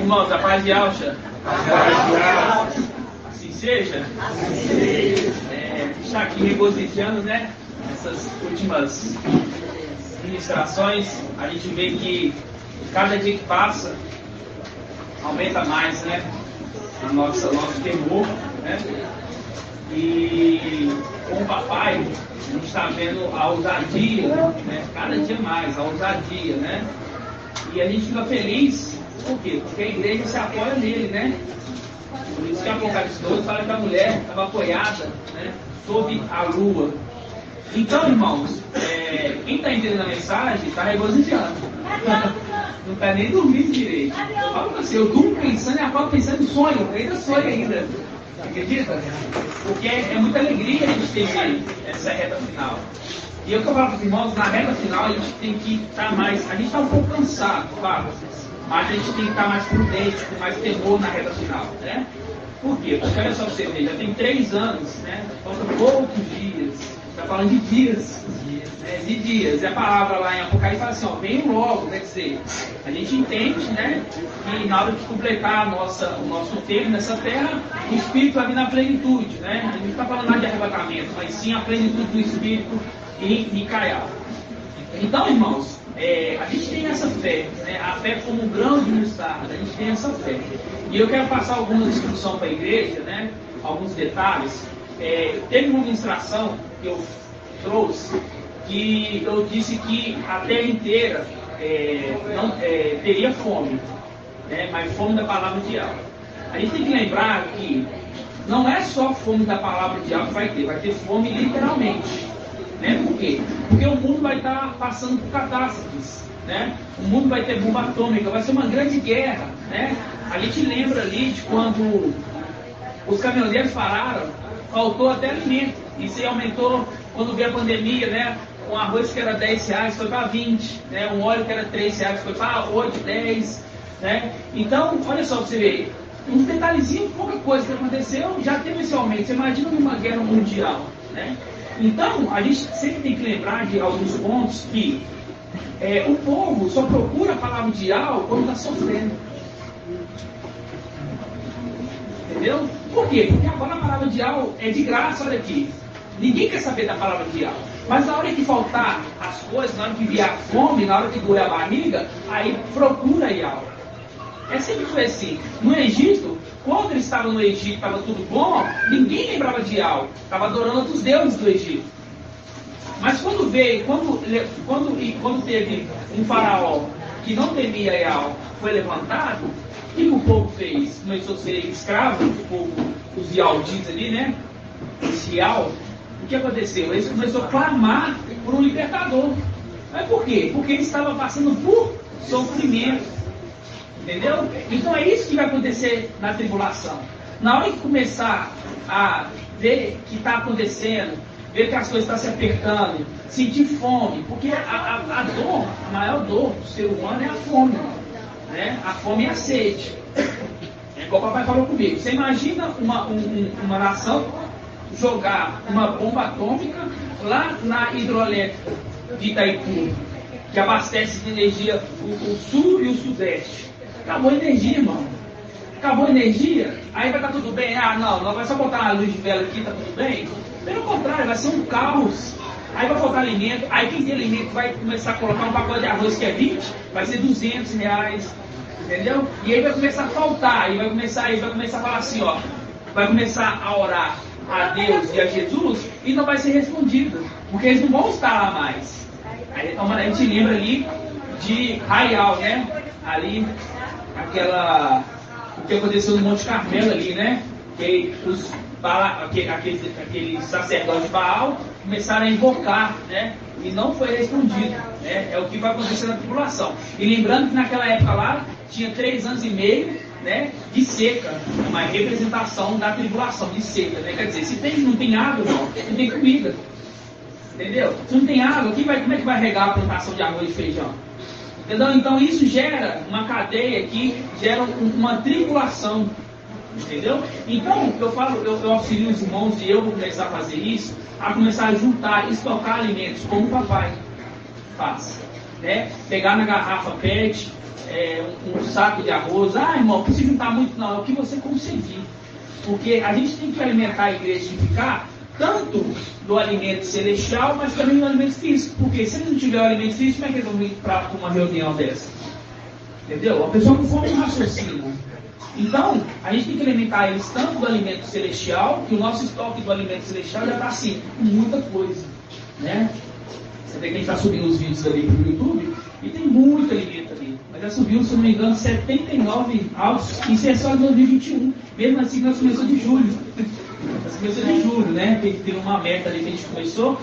Irmãos, a paz de Alcha. Assim seja. Está aqui regozijando, né? Essas últimas ministrações, a gente vê que cada dia que passa aumenta mais, né? Nosso temor, né? E com o papai, a gente está vendo a ousadia, né? Cada dia mais, a ousadia, né? E a gente fica feliz, por quê? Porque a igreja se apoia nele, né? Por isso que Apocalipse 12 fala que a mulher estava apoiada, né? Sob a lua. Então, irmãos, quem está entendendo a mensagem está regozijando. Não está nem dormindo direito. Eu falo para você, eu durmo pensando e acordo pensando em sonho. Eu ainda sonho ainda. Acredita? Porque é muita alegria a gente ter essa reta final. E eu falo para os irmãos, na reta final a gente tem que estar mais. A gente está um pouco cansado, claro. Mas a gente tem que estar mais prudente, com mais temor na reta final, né? Por quê? Porque olha só você ver, já tem 3 anos, né? Faltam poucos dias. Está falando de dias, né? De dias. E a palavra lá em Apocalipse fala assim, ó, venham logo, quer dizer, a gente entende, né? Que na hora de completar o nosso tempo nessa terra, o Espírito vai vir na plenitude, né? A gente não está falando nada de arrebatamento, mas sim a plenitude do Espírito em Micael. Então, irmãos, a gente tem essa fé, né? A fé como um grão de mostarda, a gente tem essa fé. E eu quero passar alguma instrução para a igreja, né? Alguns detalhes. Teve uma ministração que eu trouxe que eu disse que a terra inteira não teria fome, né? Mas fome da palavra de algo. A gente tem que lembrar que não é só fome da palavra de algo que vai ter fome literalmente. Né? Por quê? Porque o mundo vai estar passando por catástrofes, né? O mundo vai ter bomba atômica, vai ser uma grande guerra, né? A gente lembra ali de quando os caminhoneiros pararam, faltou até alimento. Isso aí aumentou quando veio a pandemia, né? Um arroz que era R$10 foi para 20, né? Um óleo que era R$3 foi para 8, 10, né? Então, olha só para você ver, uns detalhezinhos, pouca coisa que aconteceu, já teve esse aumento. Você imagina numa guerra mundial, né? Então, a gente sempre tem que lembrar de alguns pontos que o povo só procura a palavra de algo quando está sofrendo. Entendeu? Por quê? Porque agora a palavra de algo é de graça, olha aqui. Ninguém quer saber da palavra de algo. Mas na hora que faltar as coisas, na hora que vier a fome, na hora que doer a barriga, aí procura algo. Sempre foi assim. No Egito, quando eles estavam no Egito, estava tudo bom, ninguém lembrava de algo. Estava adorando outros deuses do Egito. Mas quando veio, quando teve um faraó que não temia Yahweh, foi levantado, o que o povo fez? Começou a ser escravo, o povo, os Yalditas ali, né? Esse Yahweh. O que aconteceu? Eles começaram a clamar por um libertador. Mas por quê? Porque eles estavam passando por sofrimento. Entendeu? Então é isso que vai acontecer na tribulação. Na hora que começar a ver que está acontecendo, ver que as coisas estão se apertando, sentir fome, porque a dor, a maior dor do ser humano é a fome, né? A fome e a sede. É igual o papai falou comigo. Você imagina uma nação jogar uma bomba atômica lá na hidroelétrica de Itaipu, que abastece de energia o sul e o sudeste. Acabou a energia, irmão. Acabou a energia, aí vai estar tudo bem. Não, vai só botar uma luz de vela aqui, está tudo bem. Pelo contrário, vai ser um caos. Aí vai faltar alimento. Aí quem tem alimento vai começar a colocar um pacote de arroz que é 20, vai ser R$200. Entendeu? E aí vai começar a faltar. Aí vai começar a falar assim, ó. Vai começar a orar a Deus e a Jesus e não vai ser respondido. Porque eles não vão estar lá mais. Aí então, a gente lembra ali de Raial, né? Ali, o que aconteceu no Monte Carmelo ali, né? Que aqueles sacerdotes de Baal começaram a invocar, né? E não foi respondido, né? É o que vai acontecer na tribulação. E lembrando que naquela época lá, tinha 3 anos e meio, né? De seca, uma representação da tribulação, de seca, né? Quer dizer, se não tem água, não tem comida. Entendeu? Se não tem água, como é que vai regar a plantação de arroz e feijão? Entendeu? Então isso gera uma cadeia que gera uma tribulação. Entendeu? Então eu auxilio os irmãos e eu vou começar a fazer isso, a começar a juntar, estocar alimentos, como o papai faz. Né? Pegar na garrafa PET, um saco de arroz. Ah, irmão, não precisa juntar muito não, é o que você conseguir. Porque a gente tem que alimentar a igreja e ficar tanto do alimento celestial, mas também do alimento físico. Porque se eles não tiverem o alimento físico, como é que eles vão vir para uma reunião dessa? Entendeu? A pessoa com fome não raciocina. Então, a gente tem que alimentar eles tanto do alimento celestial, que o nosso estoque do alimento celestial já está assim, com muita coisa. Né? Você vê que a gente está subindo os vídeos ali para o YouTube, e tem muito alimento ali. Mas já subiu, se não me engano, 79 áudios, isso é só em 2021. Mesmo assim, nós começamos de julho. Nós começamos de julho, né? Tem uma meta ali que a gente começou,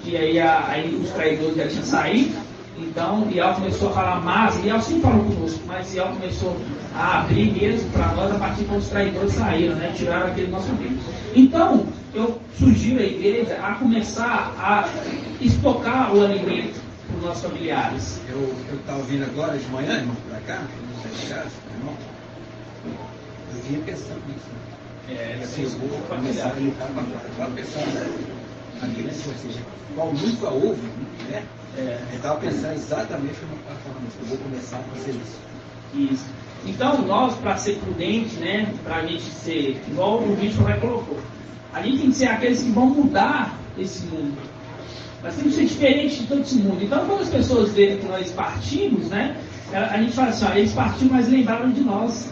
e aí os traidores já tinham saído. Então, Ial começou a falar mais, Ial sempre falou conosco, mas Ial começou a abrir mesmo para nós a partir quando os traidores saíram, né? Tiraram aquele nosso amigo. Então, eu sugiro à igreja a começar a estocar o alimento para os nossos familiares. Eu estava vindo agora de manhã, irmão, para cá, não sei de casa, irmão. Eu vinha pensando nisso. Assim, eu vou começar a ligar para pensar aqui nesse conselho, qual nunca houve, né? Eu estava pensando exatamente como eu estava falando isso. Eu vou começar a fazer isso. Isso. Então, nós, para ser prudente, né, para a gente ser, igual o vídeo vai colocou, a gente tem que ser aqueles que vão mudar esse mundo. Nós temos que ser diferentes de todo esse mundo. Então, quando as pessoas verem que nós partimos, né, a gente fala assim, ó, eles partiram, mas lembraram de nós.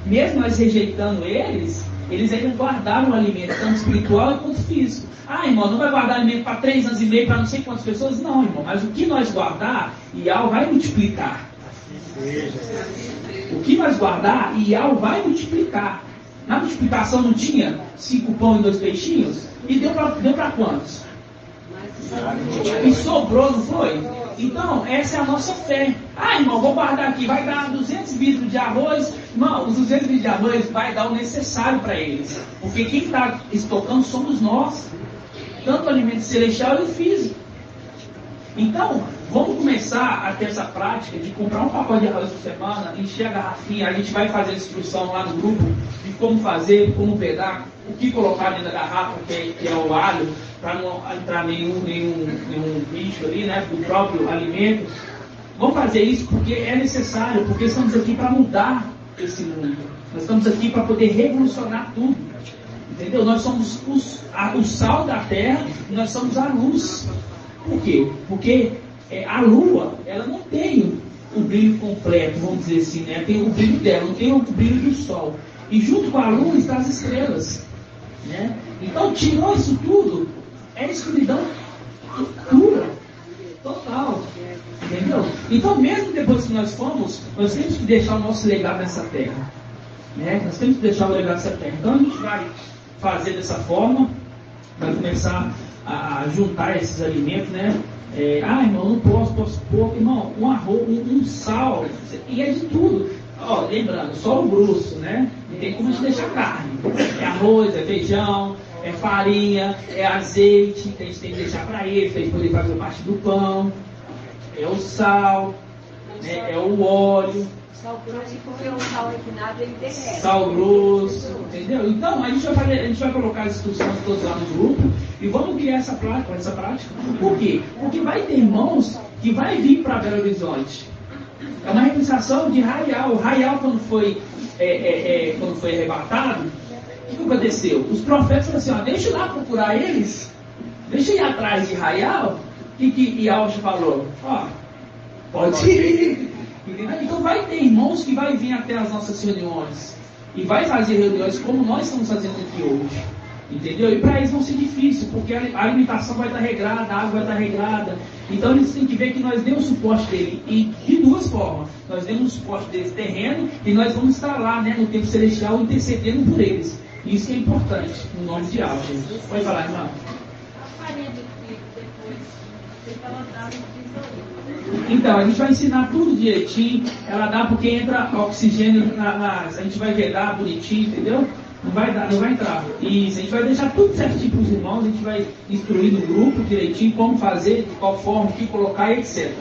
Mesmo nós rejeitando eles ainda guardaram o alimento, tanto espiritual quanto físico. Ah, irmão, não vai guardar alimento para 3 anos e meio, para não sei quantas pessoas? Não, irmão, mas o que nós guardar, Ial vai multiplicar. O que nós guardar, Ial vai multiplicar. Na multiplicação não tinha 5 pão e 2 peixinhos? E deu para quantos? E sobrou, não foi? Então, essa é a nossa fé. Ah, irmão, vou guardar aqui, vai dar 200 litros de arroz. Irmão, os 200 litros de arroz vai dar o necessário para eles. Porque quem está estocando somos nós. Tanto o alimento celestial e o físico. Então, vamos começar a ter essa prática de comprar um pacote de arroz por semana, encher a garrafinha, a gente vai fazer a instrução lá no grupo de como fazer, como pegar, o que colocar dentro da garrafa, que é o alho, para não entrar nenhum bicho ali, né, do próprio alimento. Vamos fazer isso porque é necessário, porque estamos aqui para mudar esse mundo. Nós estamos aqui para poder revolucionar tudo. Entendeu? Nós somos o sal da terra e nós somos a luz. Por quê? Porque a lua, ela não tem o brilho completo, vamos dizer assim, né? Tem o brilho dela, não tem o brilho do sol. E junto com a lua estão as estrelas. Né? Então, tirou isso tudo, é escuridão pura, total. Entendeu? Então, mesmo depois que nós fomos, nós temos que deixar o nosso legado nessa terra. Né? Nós temos que deixar o legado nessa terra. Então, a gente vai fazer dessa forma, vai começar a juntar esses alimentos, né? Irmão, não posso pôr, irmão, um arroz, um sal, e é de tudo. Ó, lembrando, só o grosso, né? Não tem como a gente deixar carne. É arroz, é feijão, é farinha, é azeite, que a gente tem que deixar para eles poder fazer parte do pão. É o sal, né? É o óleo. Sal grosso, porque o sal refinado ele derrete. Sal grosso, entendeu? Então, a gente vai colocar as instruções todas lá no grupo e vamos criar essa prática. Por quê? Porque vai ter irmãos que vai vir para Belo Horizonte. É uma representação de Raial. O Raial, quando foi arrebatado, o que aconteceu? Os profetas falaram assim, ó, deixa eu lá procurar eles, deixa eu ir atrás de Raial. O que Yaush falou? Ó, pode ir. Então vai ter irmãos que vai vir até as nossas reuniões e vai fazer reuniões como nós estamos fazendo aqui hoje, entendeu? E para eles vão ser difícil, porque a alimentação vai estar regrada, a água vai estar regrada. Então eles têm que ver que nós demos suporte dele, e de duas formas. Nós demos o suporte deles terreno e nós vamos estar lá, né, no tempo celestial intercedendo por eles. Isso que é importante, no nome de Deus, gente. Pode falar, irmão. A farinha de trigo depois você colocar no tesouro. Então, a gente vai ensinar tudo direitinho. Ela dá porque entra oxigênio a gente vai vedar bonitinho, entendeu? Não vai entrar. Isso, a gente vai deixar tudo certinho para os irmãos, a gente vai instruir no grupo direitinho como fazer, de qual forma, o que colocar, etc.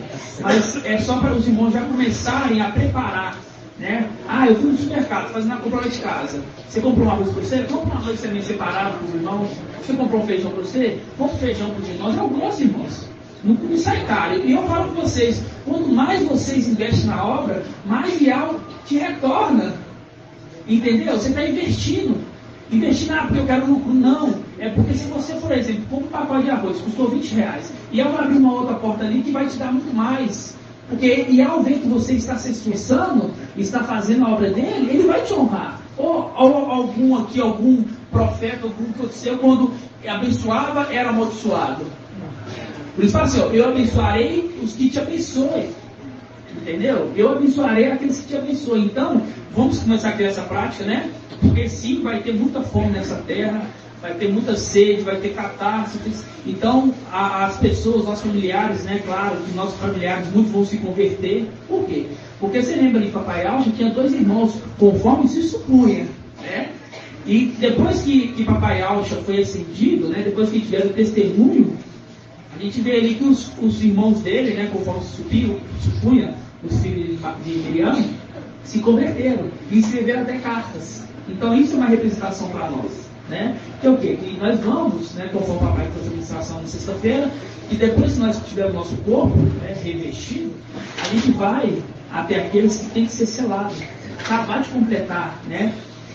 Mas é só para os irmãos já começarem a preparar. Né? Eu fui no supermercado fazendo a compra de casa. Você comprou uma coisa para você? Compra uma coisa também separada para os irmãos. Você comprou um feijão para você? Compra um feijão para os irmãos. É o grosso, irmãos. Não sai caro. E eu falo para vocês, quanto mais vocês investem na obra, mais real te retorna. Entendeu? Você está investindo. Investindo, porque eu quero lucro. Não. É porque se você, por exemplo, compra um pacote de arroz, custou R$20, e eu vou abrir uma outra porta ali que vai te dar muito mais. Porque, e ao ver que você está se esforçando, está fazendo a obra dele, ele vai te honrar. Ou algum profeta, algum que seu, quando abençoava, era amaldiçoado. Por isso fala assim, eu abençoarei os que te abençoem. Entendeu? Eu abençoarei aqueles que te abençoem. Então, vamos começar a criar essa prática, né? Porque sim, vai ter muita fome nessa terra, vai ter muita sede, vai ter catástrofes. Então, as pessoas, nossos familiares, né? Claro, que nossos familiares muitos vão se converter. Por quê? Porque você lembra de Papai Alcha, tinha 2 irmãos, conforme se supunha, né? E depois que Papai Alcha foi ascendido, né? Depois que tiveram o testemunho, a gente vê ali que os irmãos dele, né? Conforme se supunha, os filhos de Miriam, se converteram e escreveram até cartas. Então isso é uma representação para nós, né? Que é o quê? Que nós vamos, né, conforme o papai fez a ministração na sexta-feira, e depois que nós tivermos o nosso corpo, né, revestido, a gente vai até aqueles que têm que ser selados, acabar de completar, né?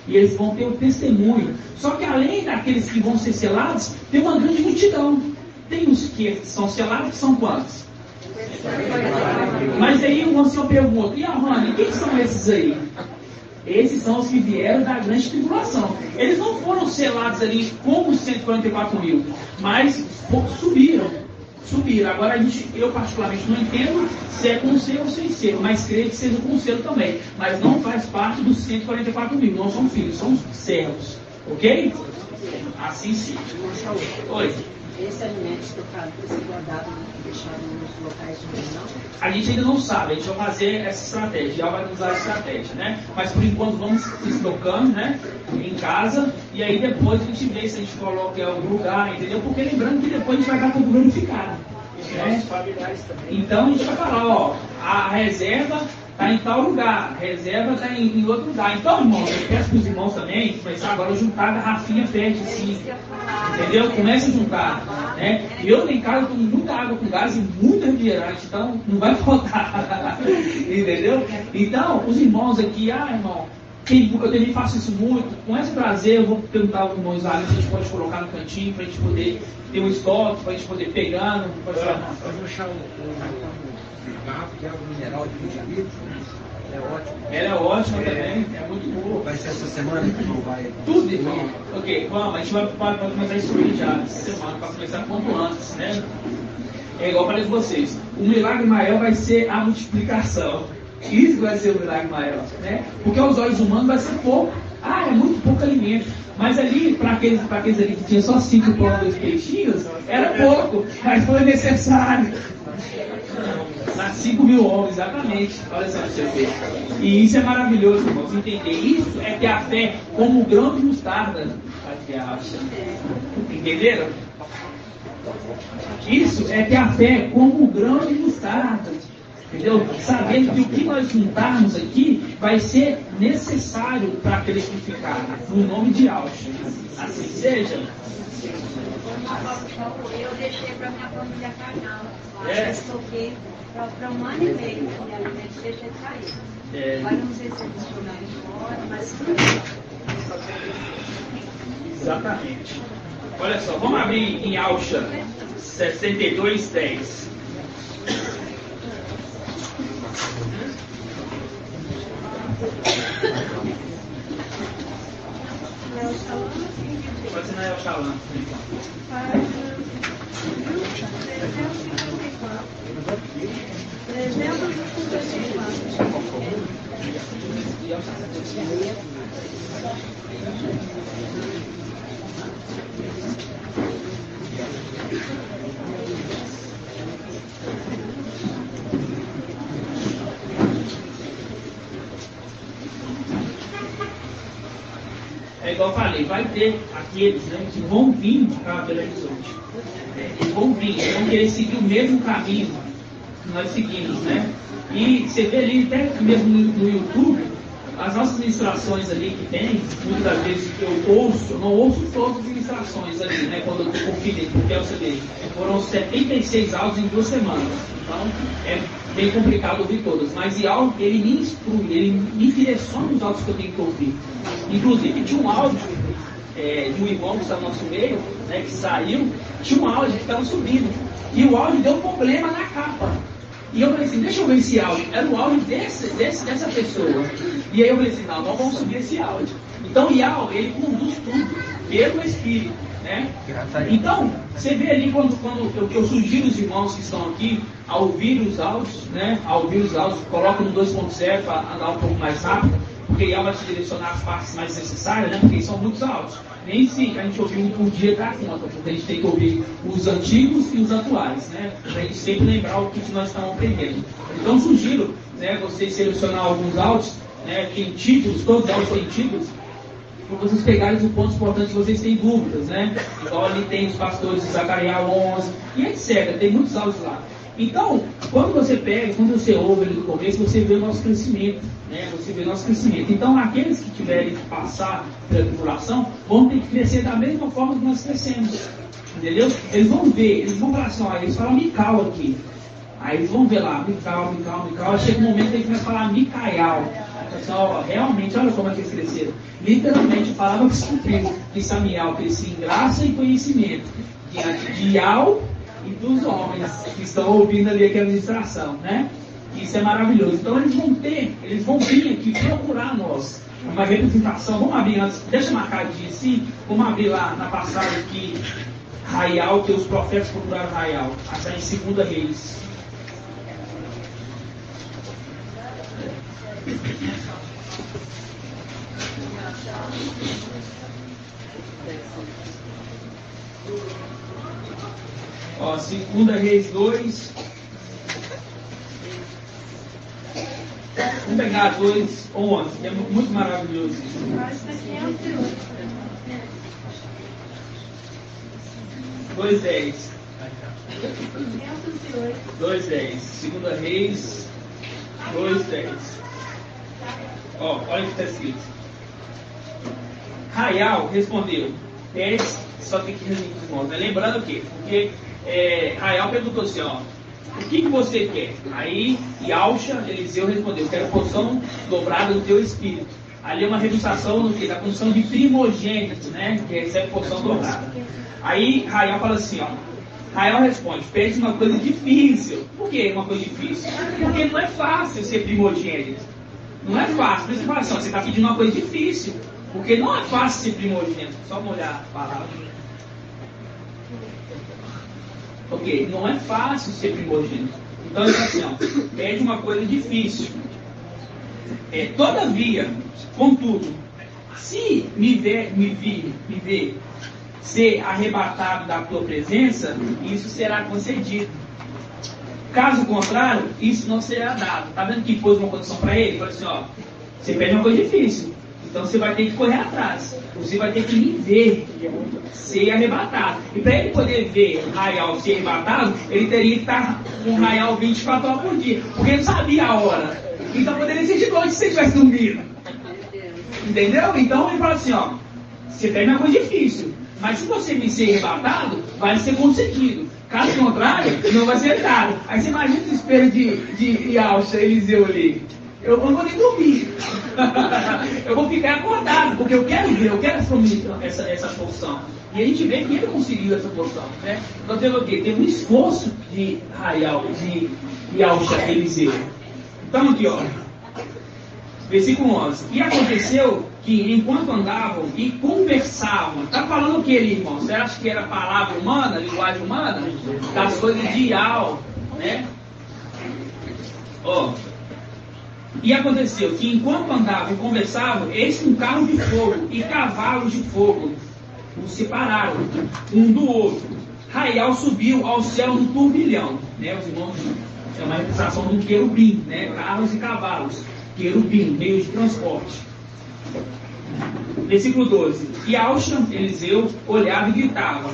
E eles vão ter o testemunho. Só que além daqueles que vão ser selados, tem uma grande multidão. Tem os que são selados, que são quantos? Mas aí o senhor pergunta, e a Rony, quem são esses aí? Esses são os que vieram da grande tribulação. Eles não foram selados ali como os 144 mil, mas subiram. Agora eu particularmente não entendo se é com selo ou sem selo, mas creio que seja com selo também. Mas não faz parte dos 144 mil, não são filhos, são servos. Ok? Assim sim. Oi. Esse alimento estocado precisa ser guardado e deixado nos locais de reunião? A gente ainda não sabe, a gente vai fazer essa estratégia, já vai usar a estratégia, né? Mas por enquanto vamos estocando, né? Em casa, e aí depois a gente vê se a gente coloca em algum lugar, entendeu? Porque lembrando que depois a gente vai dar tudo verificado. Né? Então a gente vai falar, ó, a reserva está em tal lugar, a reserva está em outro lugar. Então, irmãos, eu peço para os irmãos também começar agora a juntar a garrafinha PET, assim, entendeu? Começa a juntar, né? Eu lá em casa tomo muita água com gás e muito refrigerante, então não vai faltar, entendeu? Então, os irmãos aqui, irmão, eu também faço isso muito, com esse prazer eu vou perguntar aos irmãos ali se a gente pode colocar no cantinho para a gente poder ter um estoque, para a gente poder pegar. Pode deixar garrafa de água mineral de 20 litros. Ela é ótima também, é muito boa. Vai ser essa semana que não vai? Tudo, irmão. Ok, vamos, a gente vai começar a instruir já essa semana, para começar quanto antes, né? É igual eu falei com vocês, o milagre maior vai ser a multiplicação. Isso vai ser o milagre maior, né? Porque aos olhos humanos vai ser pouco. É muito pouco alimento. Mas ali, para aqueles ali que tinham só 5 pães e 2 peixinhos, era pouco, mas foi necessário. Para 5 mil homens, exatamente. Olha só, você vê. E isso é maravilhoso, irmãos, entender. Isso é ter a fé como o grão de mostarda. Entenderam? Isso é ter a fé como o grão de mostarda. Entendeu? Sabendo que o que nós juntarmos aqui vai ser necessário para frutificar, no nome de Alcha. Assim seja. Eu deixei para minha família carnal. Eu estoquei para 1 ano e meio de alimento, deixei cair. Agora não sei se é funcionário fora, mas. Exatamente. Olha só, vamos abrir em Alcha 62:10. Pode ser na El Shalom. É igual eu falei, vai ter aqueles, né, que vão vir para Belo Horizonte. Eles vão vir, eles vão querer seguir o mesmo caminho que nós seguimos, né? E você vê ali, até mesmo no YouTube, as nossas ministrações ali que tem, muitas das vezes eu não ouço todas as ministrações ali, né? Quando eu estou conferindo, porque é o seguinte, foram 76 áudios em 2 semanas. Então, é bem complicado ouvir todas. Mas ele me instrui, ele me direciona os áudios que eu tenho que ouvir. Inclusive, tinha um áudio de um irmão que está no nosso meio, né, que saiu, tinha um áudio que estava subindo. E o áudio deu um problema na capa. E eu falei assim, deixa eu ver esse áudio. Era o áudio dessa pessoa. E aí eu falei assim, não vamos subir esse áudio. Então o Ial, ele conduz tudo pelo Espírito, né? Então, você vê ali quando eu sugiro os irmãos que estão aqui a ouvir os áudios, né? A ouvir os áudios, coloca no 2.0 para andar um pouco mais rápido, porque Ial vai te direcionar as partes mais necessárias, né? Porque são muitos áudios. Nem se a gente ouvir um por dia dá conta, porque a gente tem que ouvir os antigos e os atuais, né? Para a gente sempre lembrar o que nós estamos aprendendo. Então sugiro, né, vocês selecionar alguns áudios, né, tem títulos, todos os áudios têm títulos, para vocês pegarem os pontos importantes que vocês têm dúvidas, né? Igual ali tem os pastores de Zacarias 11, e etc. Tem muitos áudios lá. Então, quando você pega, quando você ouve ali no começo, você vê o nosso crescimento, né? Você vê o nosso crescimento. Então, aqueles que tiverem que passar pela tribulação, vão ter que crescer da mesma forma que nós crescemos. Entendeu? Eles vão ver, eles vão falar assim, ó, eles falam Mical aqui. Aí eles vão ver lá, Mical. Aí chega um momento que eles vão falar Micaial. Pessoal, realmente, olha como é que eles cresceram. Literalmente, a palavra que se cumpriu, que Samuel crescia em graça e conhecimento, diante de Ial e dos homens que estão ouvindo ali aquela ministração, né? Isso é maravilhoso. Então eles vão vir aqui procurar nós uma representação. Vamos abrir antes, deixa eu marcar de si, vamos abrir lá na passagem que Raial, que os profetas procuraram Raial, está em 2 Reis. Ó, 2 Reis 2. Vamos pegar 2:11, que é muito maravilhoso. 2:10. 2:10. 2 Reis 2:10. Ó, olha o que está escrito. Raial respondeu: pede, só tem que resumir os irmãos, né? Lembrando o quê? Porque Raial perguntou assim, ó, o que você quer? Aí Yalcha, Eliseu respondeu, quero porção dobrada do teu espírito. Ali é uma redução no quê? Da condição de primogênito, né? Que recebe porção dobrada. Aí Raial fala assim, ó. Raial responde, pede uma coisa difícil. Por que uma coisa difícil? Porque não é fácil ser primogênito. Não é fácil. Por isso que fala assim, ó, você está pedindo uma coisa difícil. Porque não é fácil ser primogênito. Só uma olhada a palavra. Ok, não é fácil ser primogênito. Então ele fala assim, ó, pede uma coisa difícil. Todavia, contudo, se me ver ser arrebatado da tua presença, isso será concedido. Caso contrário, isso não será dado. Está vendo que pôs uma condição para ele? Ele falou assim, ó, você pede uma coisa difícil. Então você vai ter que correr atrás. Você vai ter que me ver ser arrebatado. E para ele poder ver Raial ser arrebatado, ele teria que estar com Raial 24 horas por dia. Porque ele sabia a hora. Então poderia ser de noite se ele tivesse dormido. Entendeu? Então ele fala assim, ó, você pede uma coisa difícil. Mas se você me ser arrebatado, vai ser concedido. Caso contrário, não vai ser dado. Aí você imagina o desespero de Yalcha, Eliseu ali. Eu não vou nem dormir. Eu vou ficar acordado, porque eu quero ver, eu quero assumir essa porção. E a gente vê que ele conseguiu essa porção, né? Então teve o quê? Teve um esforço de Raial, de Yalcha, Eliseu. Então aqui, ó. Versículo 11. E aconteceu que enquanto andavam e conversavam, está falando o que ali, irmão? Você acha que era palavra humana, linguagem humana? Das coisas de Ial, né? Ó. E aconteceu que enquanto andavam e conversavam, eis que um carro de fogo e cavalos de fogo os separaram um do outro. Raial subiu ao céu no turbilhão, né? Os irmãos é uma representação de um querubim, né? Carros e cavalos, querubim, meio de transporte. Versículo 12. E Yalcha, Eliseu, olhava e gritava: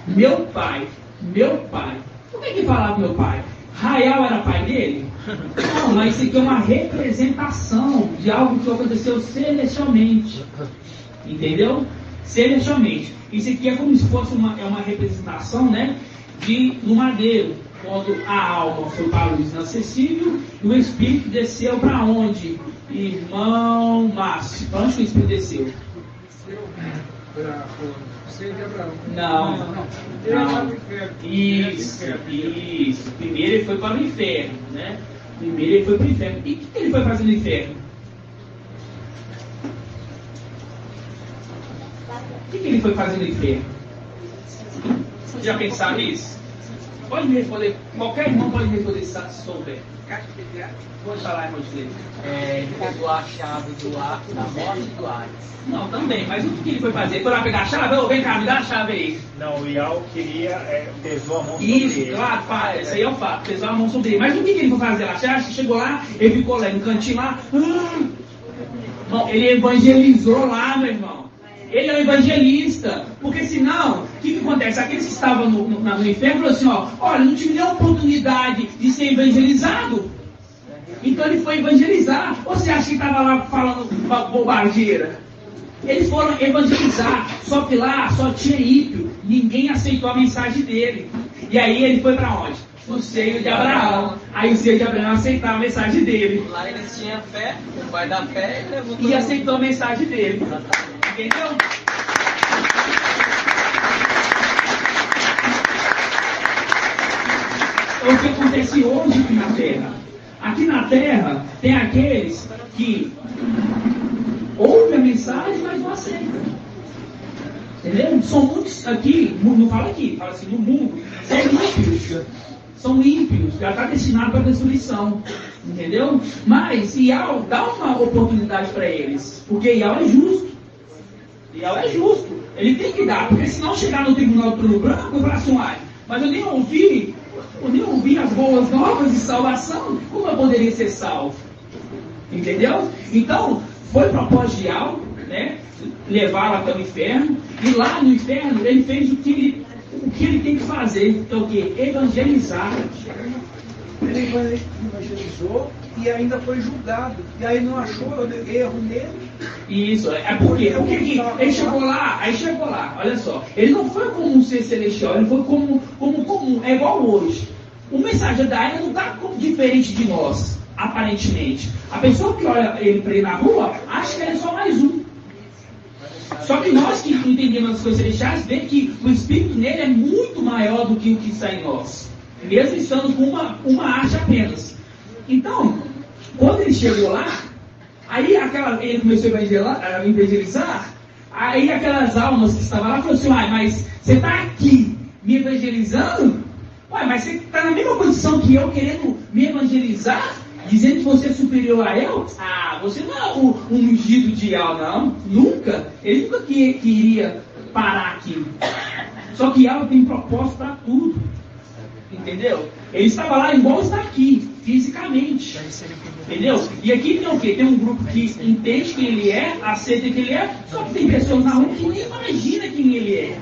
meu pai, meu pai. Por que falava meu pai? Raial era pai dele? Não, mas isso aqui é uma representação de algo que aconteceu celestialmente. Entendeu? Celestialmente. Isso aqui é como se fosse uma representação, né, do madeiro. Quando a alma foi para o inacessível e o Espírito desceu para onde? Irmão Márcio, para onde o Espírito desceu? Não. Isso. Primeiro ele foi para o inferno, né? Primeiro ele foi para o inferno. E o que ele foi fazer no inferno? O que ele foi fazer no inferno? Já pensaram nisso? Pode me responder, qualquer irmão pode me responder se souber. Pode falar, irmão de Deus. Ele pegou a chave da morte e do Hades. Não, também, mas o que ele foi fazer? Foi lá pegar a chave? Ô, vem cá, me dá a chave aí. Não, o Ial queria, pesou a mão sobre ele. Isso, claro, isso aí é o fato, pesou a mão sobre ele. Mas o que ele foi fazer lá? Você acha que chegou lá, ele ficou lá no cantinho lá? Bom, ele evangelizou lá, meu irmão. Ele é um evangelista, porque senão, o que acontece? Aqueles que estavam no inferno falaram assim, olha, não tive nem a oportunidade de ser evangelizado. Então ele foi evangelizar. Ou você acha que estava lá falando bobageira? Eles foram evangelizar, só que lá só tinha ímpio, ninguém aceitou a mensagem dele. E aí ele foi para onde? No seio de Abraão. Aí o seio de Abraão aceitava a mensagem dele. Lá eles tinham fé, o pai da fé e aceitou a mensagem dele. Entendeu? É o que acontece hoje aqui na Terra. Aqui na Terra tem aqueles que ouvem a mensagem, mas não aceitam. Entendeu? São muitos aqui, não fala aqui, fala assim, no mundo, são ímpios. São ímpios, já está destinado para a destruição. Entendeu? Mas Ial dá uma oportunidade para eles, porque Ial é justo. Ial é justo. Ele tem que dar, porque senão chegar no tribunal do trono branco e falar assim, mas eu nem ouvi as boas novas de salvação, como eu poderia ser salvo? Entendeu? Então, foi propósito de Ial, né, levá-lo até o inferno, e lá no inferno ele fez o que ele tem que fazer, que é o quê? Evangelizar. Ele evangelizou e ainda foi julgado. E aí não achou erro nele. Isso, é porque ele chegou lá, olha só, ele não foi como um ser celestial, ele foi como comum, é igual hoje. O mensageiro da área não está diferente de nós, aparentemente. A pessoa que olha ele para ir na rua, acha que ele é só mais um. Só que nós que entendemos as coisas celestiais, vemos que o Espírito nele é muito maior do que o que está em nós. Mesmo estando com uma arte apenas. Então, quando ele chegou lá, aí ele começou a evangelizar, aí aquelas almas que estavam lá falaram assim, mas você está aqui me evangelizando? Mas você está na mesma posição que eu, querendo me evangelizar, dizendo que você é superior a eu? Você não é um ungido de Ial, não. Nunca. Ele nunca queria parar aqui. Só que Ial tem propósito para tudo. Entendeu? Ele estava lá igual está aqui, fisicamente. Entendeu? E aqui tem o quê? Tem um grupo que entende quem ele é, aceita quem ele é, só que tem pessoas na rua que nem imagina quem ele é.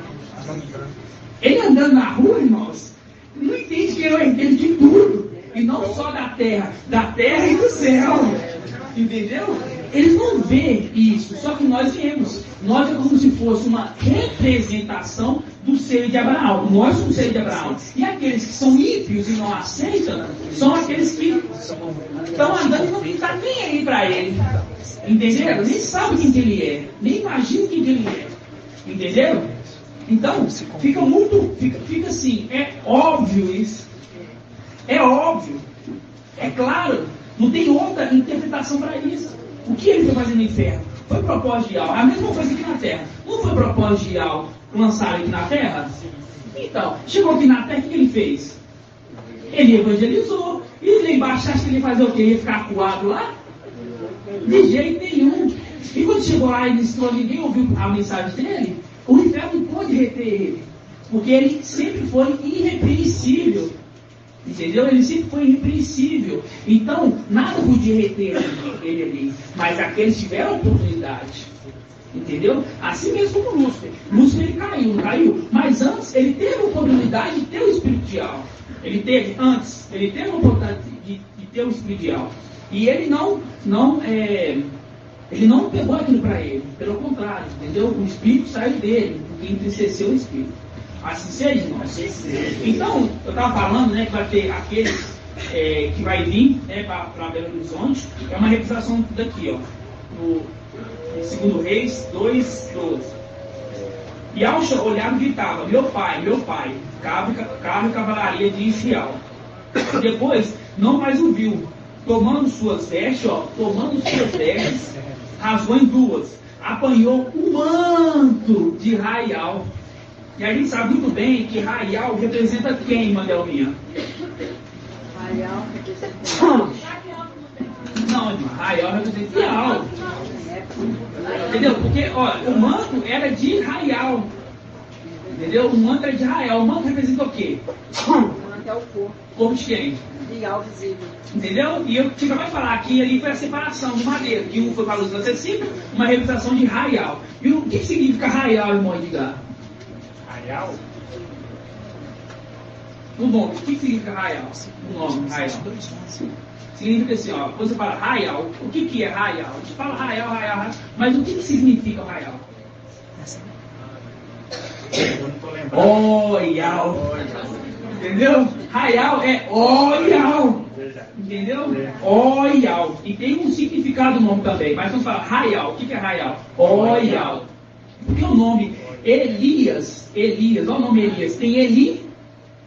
Ele andando na rua, irmãos, não entende que ele é, entende de tudo. E não só da terra e do céu. Entendeu? Eles não vêem isso, só que nós vemos. Nós é como se fosse uma representação do seio de Abraão. Nós somos o seio de Abraão. E aqueles que são ímpios e não aceitam, são aqueles que estão andando e não estão nem aí para ele. Entenderam? Nem sabem quem que ele é. Nem imaginam quem que ele é. Entenderam? Então, fica assim, é óbvio isso. É óbvio. É claro. Não tem outra interpretação para isso. O que ele foi fazer no inferno? Foi propósito de Ial. A mesma coisa aqui na Terra. Não foi propósito de Ial lançar aqui na Terra? Então, chegou aqui na Terra, o que ele fez? Ele evangelizou. E lá embaixo, acha que ele ia fazer o quê? Ia ficar acuado lá? De jeito nenhum. E quando chegou lá e ninguém ouviu a mensagem dele, o inferno não pôde reter ele. Porque ele sempre foi irrepreensível. Entendeu? Ele sempre foi irrepreensível. Então, nada podia reter ele ali. Mas aqueles tiveram oportunidade. Entendeu? Assim mesmo como Lúcifer. Lúcifer ele caiu, não caiu? Mas antes, ele teve a oportunidade de ter o espírito de Ial. Ele teve a oportunidade de ter o espírito de algo. E ele ele não pegou aquilo para ele, pelo contrário, entendeu? O espírito saiu dele, porque entristeceu o espírito. Assim seja, irmãos. Então, eu estava falando, né, que vai ter aqueles que vai vir, né, para Belo Horizonte. É uma representação daqui, ó, no 2 Reis 2:12. E ao olhar gritava: meu pai, carro e cavalaria de Israel. Depois não mais o viu, tomando suas vestes, rasgou em duas, apanhou o manto de Raial. E a gente sabe muito bem que Raial representa quem, Mandelminha? Raial representa... Não, irmã, Raial representa Real. Entendeu? Porque, olha, o manto era de Raial. Entendeu? O manto era de Raial. O manto representa o quê? O manto é o corpo. Corpo de quem? Real visível. Entendeu? E eu tive que falar que ali foi a separação do madeiro, que um foi para a luz acessível, uma representação de Raial. E o que significa Raial, irmão Edgar? Raial? O nome, o que significa Raial? O nome, Raial. Significa assim, ó, quando você fala Raial, o que é Raial? A gente fala Raial, mas o que significa Raial? Eu não estou lembrando. Oial. Entendeu? Raial é Oial. Entendeu? Oial. E tem um significado no nome também, mas vamos falar Raial. O que é Raial? Oial. Porque o nome Elias, olha o nome Elias, tem Eli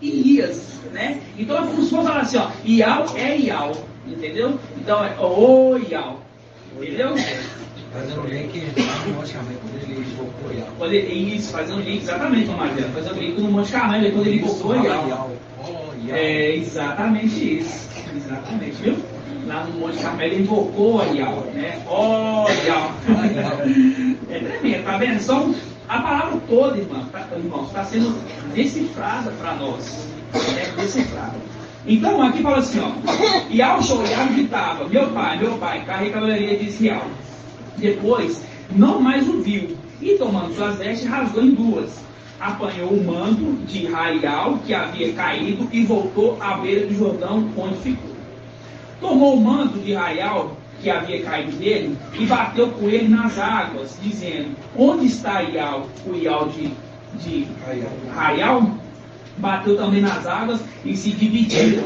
e Elias, né? Então é como se fosse falar assim, ó, Ial é Ial, entendeu? Então é Oial, entendeu? Fazendo link no Monte Carmelo, quando ele invocou Ial. Isso, fazendo link, exatamente, Maria, fazendo link no Monte Carmelo, quando ele invocou Ial. É exatamente isso, exatamente, viu? Lá no Monte Carmelo ele invocou Ial, né? Ial. É tremendo, tá vendo? Então, a palavra toda, irmãos, está sendo decifrada para nós. Decifrada. Então, aqui fala assim, ó. E ao olhar gritava: meu pai, carro e cavalaria de Israel. Depois, não mais o viu. E tomando suas vestes, rasgou em duas. Apanhou o manto de Raial que havia caído e voltou à beira do Jordão, onde ficou. Tomou o manto de Raial que havia caído dele e bateu com ele nas águas, dizendo: onde está Ial? O Ial de Raial? Bateu também nas águas e se dividiram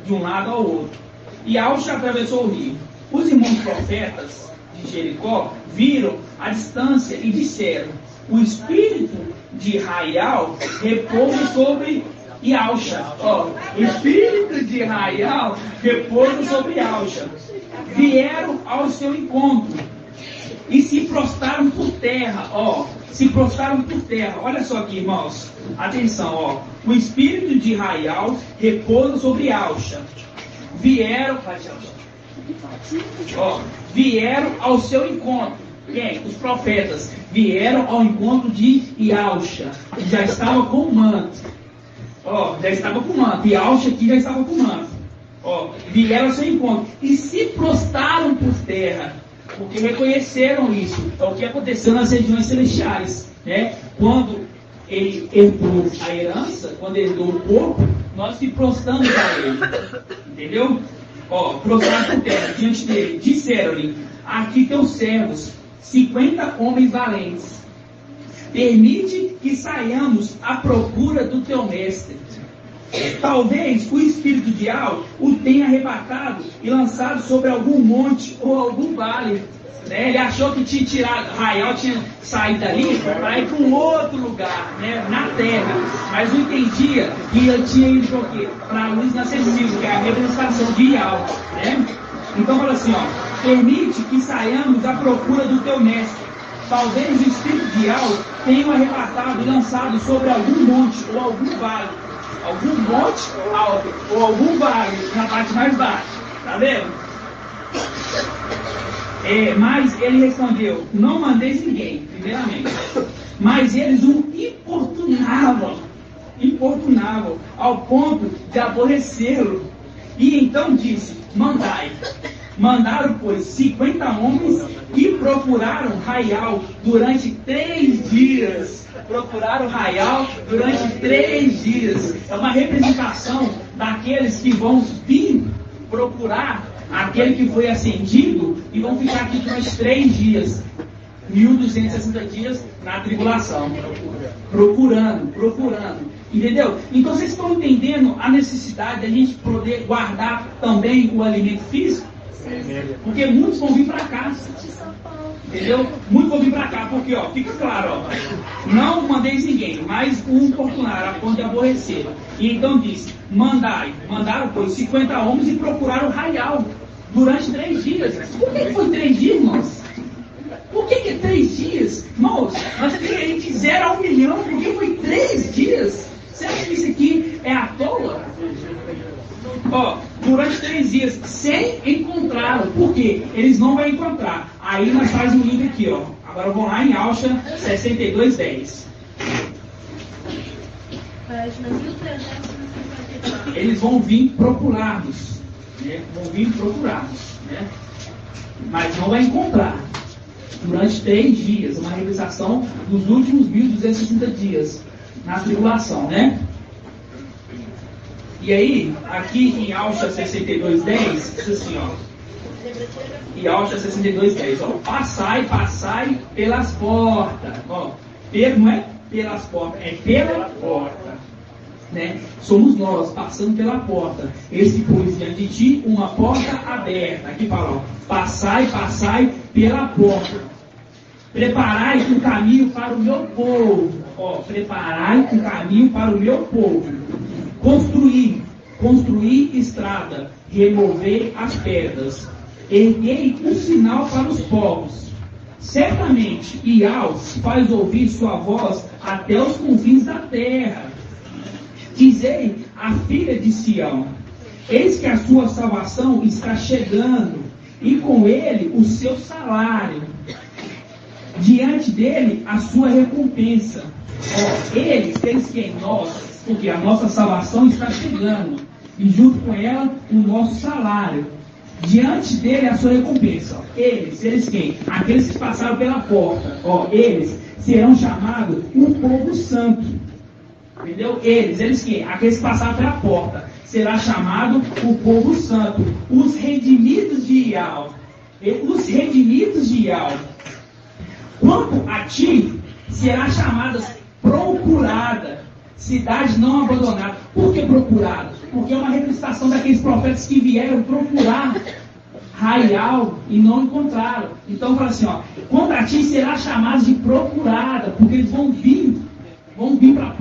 de um lado ao outro. Ial se atravessou o rio. Os irmãos profetas de Jericó viram a distância e disseram: o espírito de Raial repousa sobre Ialcha. O espírito de Raial repousa sobre Ialcha. Vieram ao seu encontro e se prostraram por terra, olha só aqui, irmãos, atenção, o espírito de Raial repousa sobre Ialcha. Vieram ao seu encontro. Quem? Os profetas vieram ao encontro de Ialcha, que já estava com o manto. Já estava com o manto. Ialcha aqui já estava com o manto. Vieram ao seu encontro e se prostraram por terra, porque reconheceram isso. É o que aconteceu nas regiões celestiais, né? Quando ele herdou a herança, quando ele herdou o corpo, nós se prostramos a ele, entendeu? Prostraram por terra diante dele, disseram-lhe: aqui teus servos, 50 homens valentes, permite que saiamos à procura do teu mestre. Talvez o espírito de Ial o tenha arrebatado e lançado sobre algum monte ou algum vale. Né? Ele achou que tinha tirado, Raial tinha saído dali para ir para um outro lugar, né? Na terra. Mas não entendia que ele tinha ido para a luz inacessível, que é a representação de Ial. Né? Então fala assim, permite que saiamos à procura do teu mestre. Talvez o espírito de Ial tenha o arrebatado e lançado sobre algum monte ou algum vale. Algum monte alto ou algum vale na parte mais baixa. Está vendo? Mas ele respondeu: não mandeis ninguém, primeiramente. Mas eles o importunavam ao ponto de aborrecê-lo. E então disse: mandai. Mandaram, pois, 50 homens e procuraram Raial durante 3 dias. Procuraram Raial durante 3 dias. É uma representação daqueles que vão vir procurar aquele que foi ascendido e vão ficar aqui por uns 3 dias. 1260 dias na tribulação. Procurando. Entendeu? Então vocês estão entendendo a necessidade da gente poder guardar também o alimento físico? Porque muitos vão vir para cá. Entendeu? Muitos vão vir para cá, porque, ó, fica claro, ó, não mandeis ninguém, mas o importunar, a ponto de aborrecer. E então disse, mandaram, pois, 50 homens e procuraram o arraial durante 3 dias. Por que foi 3 dias, irmãos? Por que 3 dias? Irmãos, nós queríamos de 0 a 1 milhão, por que foi 3 dias? Você acha que isso aqui é à toa? Ó, durante 3 dias, sem encontrá-lo. Por quê? Eles não vão encontrar. Aí nós fazemos um link aqui, ó. Agora eu vou lá em Alcha 62:10. Página 1354. Eles vão vir procurar-nos. Né? Vão vir procurar-nos. Né? Mas não vai encontrar. Durante 3 dias, uma realização dos últimos 1260 dias na tribulação, né? E aí, aqui em Alcha 62:10, diz assim, ó. Em Alcha 62:10, ó. Passai pelas portas. Ó, não é pelas portas, é pela porta. Né? Somos nós, passando pela porta. Esse pôs diante de ti uma porta aberta. Aqui fala, ó. Passai pela porta. Preparai um caminho para o meu povo. Ó, preparai um caminho para o meu povo. Construir estrada. Remover as pedras. Erguei um sinal para os povos. Certamente, Iaus faz ouvir sua voz até os confins da terra. Dizei à filha de Sião: eis que a sua salvação está chegando, e com ele o seu salário. Diante dele a sua recompensa. Ó, eles que em nós, porque a nossa salvação está chegando, e junto com ela o nosso salário. Diante dele a sua recompensa. Ó, eles quem? Aqueles que passaram pela porta. Ó, eles serão chamados o povo santo. Entendeu? Eles quem? Aqueles que passaram pela porta. Será chamado o povo santo. Os redimidos de Ial. Os redimidos de Ial. Quanto a ti, será chamada procurada, cidade não abandonada. Por que procurada? Porque é uma representação daqueles profetas que vieram procurar arraial e não encontraram. Então fala assim, ó, quanto a ti será chamada de procurada, porque eles vão vir para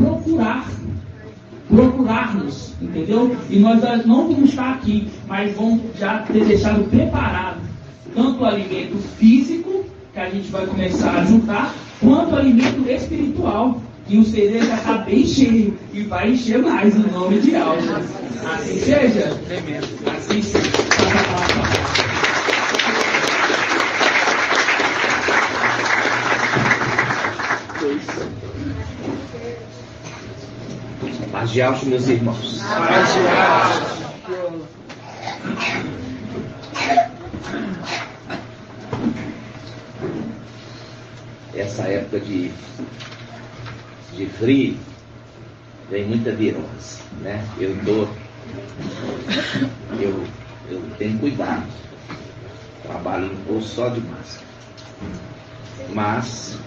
procurar-nos, entendeu? E nós não vamos estar aqui, mas vamos já ter deixado preparado tanto o alimento físico, que a gente vai começar a juntar, quanto o alimento espiritual. E o cerejo já está bem cheio e vai encher mais no nome de Alcha. Assim seja. Assim seja. Paz de Alcha, meus irmãos. Paz de Alcha. Essa época de frio vem muita virose, né? Eu tenho cuidado, trabalho no posto só de máscara, mas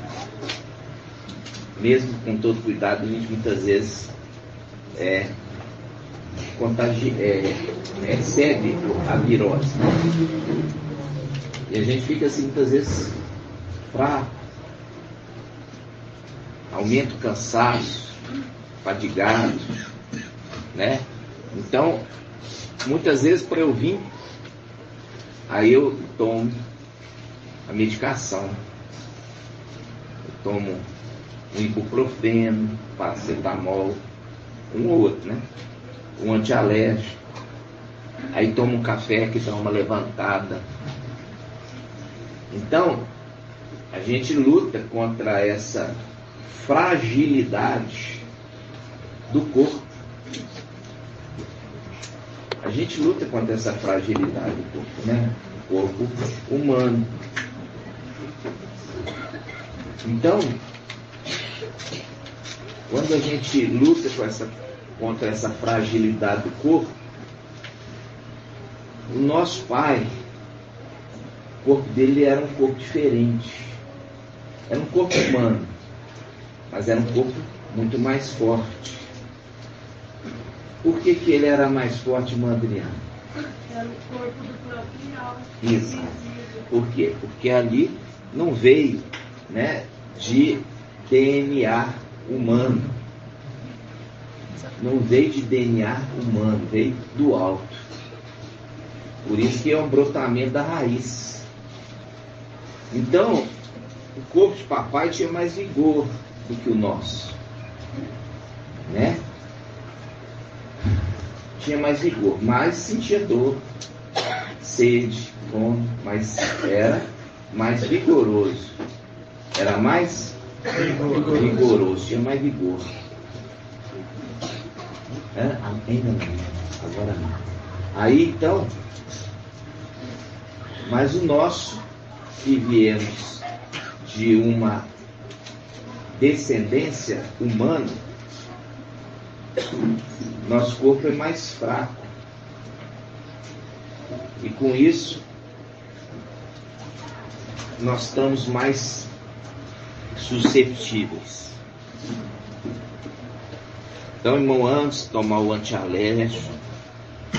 mesmo com todo cuidado a gente muitas vezes recebe a virose, e a gente fica assim muitas vezes fraco, aumenta o cansaço, fadigado, né? Então, muitas vezes para eu vir, aí eu tomo a medicação. Eu tomo um ibuprofeno, paracetamol, um ou outro, né? Um antialérgico. Aí tomo um café que dá uma levantada. Então, a gente luta contra essa fragilidade do corpo. A gente luta contra essa fragilidade do corpo, né? O corpo humano. Então, quando a gente luta contra essa fragilidade do corpo, o nosso pai, o corpo dele era um corpo diferente. Era um corpo humano, mas era um corpo muito mais forte. Por que que ele era mais forte, irmã Adriana? Era o corpo do próprio alma. Isso. Por quê? Porque ali não veio, né, de DNA humano. Não veio de DNA humano, veio do alto. Por isso que é um brotamento da raiz. Então, o corpo de papai tinha mais vigor do que o nosso, né? Tinha mais vigor, mas sentia dor, sede, fome, mas era mais vigoroso. Era mais vigoroso, tinha mais vigor. Ainda não, agora não. Aí então, mas o nosso, que viemos de uma descendência humana, nosso corpo é mais fraco. E com isso, nós estamos mais susceptíveis. Então, irmão, antes de tomar o antialérgico,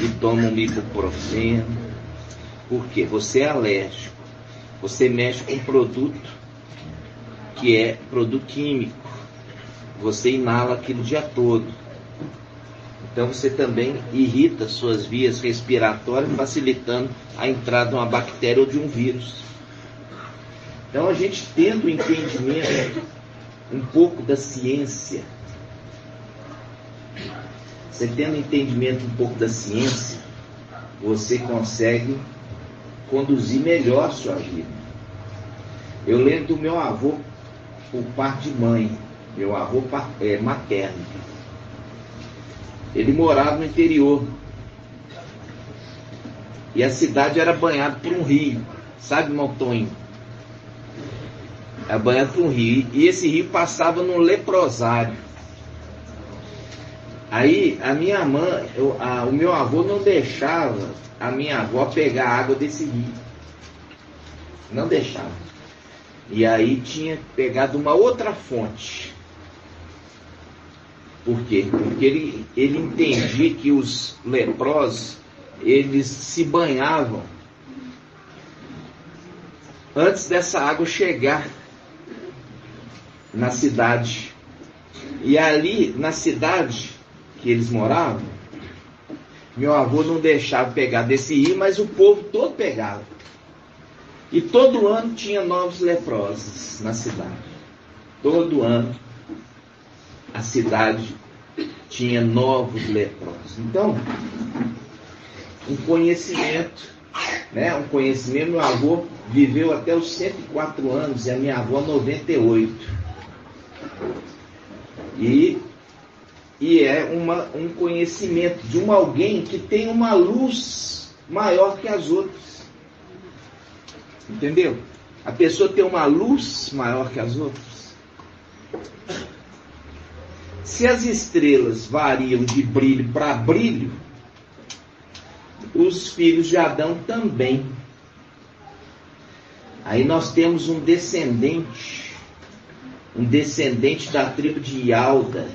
e toma um ibuprofeno, porque você é alérgico, você mexe com um produto que é produto químico, você inala aquilo o dia todo. Então você também irrita suas vias respiratórias, facilitando a entrada de uma bactéria ou de um vírus. Então a gente tendo o entendimento um pouco da ciência, você tendo entendimento um pouco da ciência, você consegue conduzir melhor a sua vida. Eu lembro do meu avô, por parte de mãe, meu avô materno. Ele morava no interior. E a cidade era banhada por um rio. Sabe, irmão Tonho? Era banhado por um rio. E esse rio passava num leprosário. Aí a minha mãe, o meu avô não deixava a minha avó pegar água desse rio. Não deixava. E aí tinha pegado uma outra fonte. Por quê? Porque ele entendia que os leprosos, eles se banhavam antes dessa água chegar na cidade. E ali, na cidade que eles moravam, meu avô não deixava pegar desse rio, mas o povo todo pegava. E todo ano tinha novos leprosos na cidade. Todo ano a cidade tinha novos leprosos. Então, um conhecimento, né? Um conhecimento. Meu avô viveu até os 104 anos e a minha avó 98. E é um conhecimento de alguém que tem uma luz maior que as outras. Entendeu? A pessoa tem uma luz maior que as outras. Se as estrelas variam de brilho para brilho, os filhos de Adão também. Aí nós temos um descendente da tribo de Alda.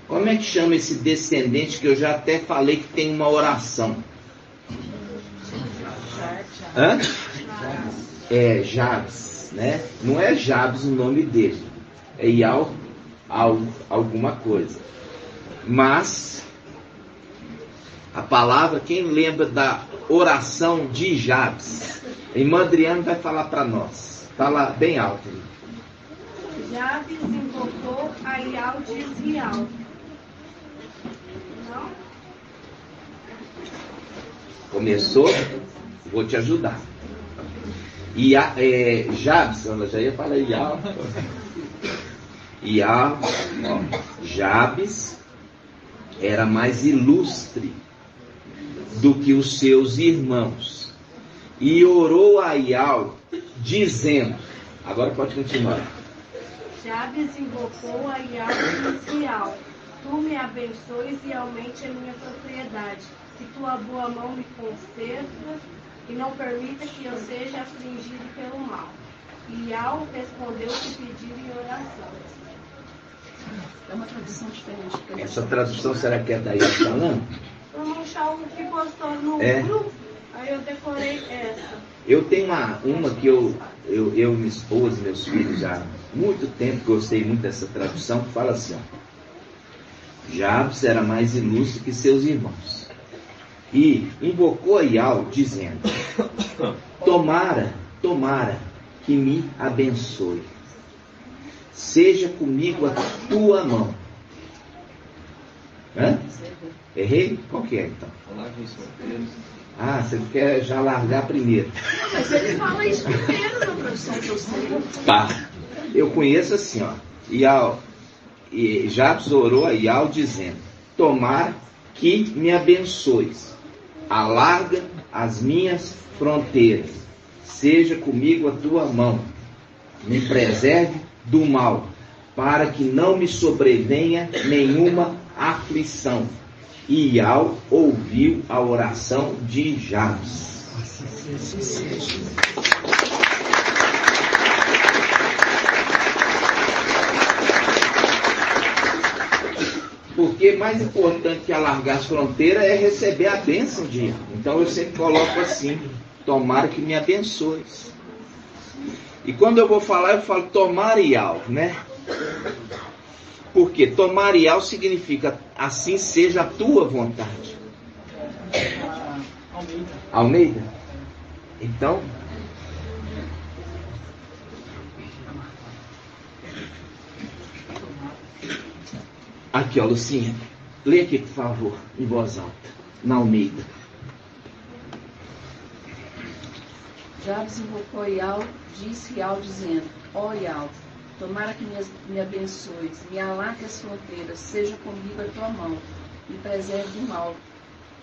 Como é que chama esse descendente, que eu já até falei que tem uma oração? Hã? É Jabes, né? Não é Jabes o nome dele, é Ial alguma coisa. Mas a palavra, quem lembra da oração de Jabes? A irmã Adriana vai falar para nós. Fala bem alto. Jabes invocou a Ial de Israel. Não? Começou? Vou te ajudar. Jabes, ela já ia falar Ial. Jabes era mais ilustre do que os seus irmãos. E orou a Ial, dizendo... Agora pode continuar. Jabes invocou a Ial de Israel. Tu me abençoes e aumente a minha propriedade. que tua boa mão me conceda e não permita que eu seja afligido pelo mal. E Ial respondeu o que pediu em oração. É uma tradução diferente. Essa tradução será que é daí falando? O irmão Shaul que postou no grupo, aí eu decorei essa. Eu tenho uma que eu, minha esposa, meus filhos, já há muito tempo gostei muito dessa tradução, que fala assim, ó, Jabes era mais ilustre que seus irmãos. E invocou a Ial, dizendo, tomara que me abençoe. Seja comigo a tua mão. Hã? Errei? Qual que é então? Ah, você quer já largar primeiro. Mas ele fala isso primeiro na tradução que eu sei. Tá. Eu conheço assim, ó. Ial, e Jabes orou a Ial dizendo, tomara que me abençoes. Alarga as minhas fronteiras. Seja comigo a tua mão. Me preserve do mal, para que não me sobrevenha nenhuma aflição. E Ial ouviu a oração de Jabes. Porque mais importante que alargar as fronteiras é receber a bênção de Ial. Então eu sempre coloco assim, tomara que me abençoe. E quando eu vou falar, eu falo tomar Ial, né? Porque tomar Ial significa assim seja a tua vontade. Almeida? Então, aqui ó, Lucinha, lê aqui por favor, em voz alta, na Almeida. Jabes invocou Ial, disse Ial dizendo, ó Ial, tomara que me abençoes, me alargue as fronteiras, seja comigo a tua mão, me preserve do mal,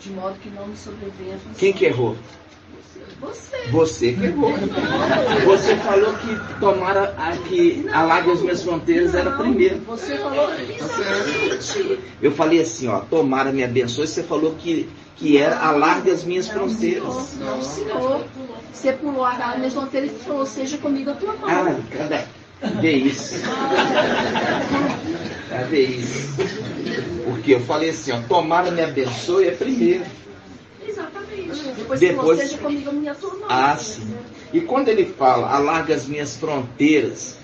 de modo que não me sobrevenha aflição. Quem que errou? Você que errou. Você falou que tomara que alargue as minhas fronteiras era primeiro. Você falou exatamente. Eu falei assim, ó, tomara me abençoe, você falou que era alargue as minhas fronteiras. Não, senhor. Você pulou as minhas fronteiras e falou, seja comigo a tua mão. Ah, cadê isso? Cadê isso? Porque eu falei assim, ó, tomara me abençoe é primeiro. Exatamente. Depois seja comigo a minha tua mão. Ah, sim. E quando ele fala, alarga as minhas fronteiras,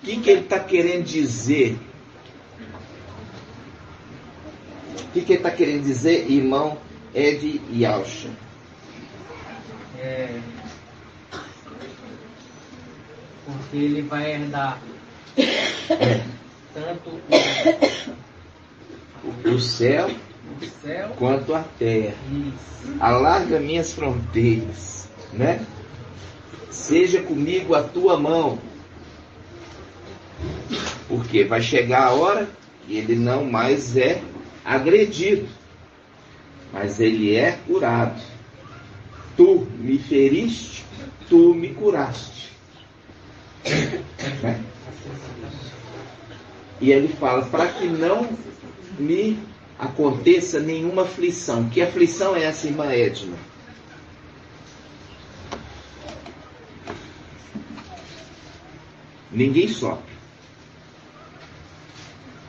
o que ele está querendo dizer? O que ele está querendo dizer, irmão Ed Yalcha? Porque ele vai herdar tanto o céu quanto a terra. Isso. Alarga minhas fronteiras, né? Seja comigo a tua mão. Porque vai chegar a hora que ele não mais é agredido, mas ele é curado. Tu me feriste, tu me curaste. Né? E ele fala, para que não me aconteça nenhuma aflição. Que aflição é essa, irmã Edna? Ninguém sofre.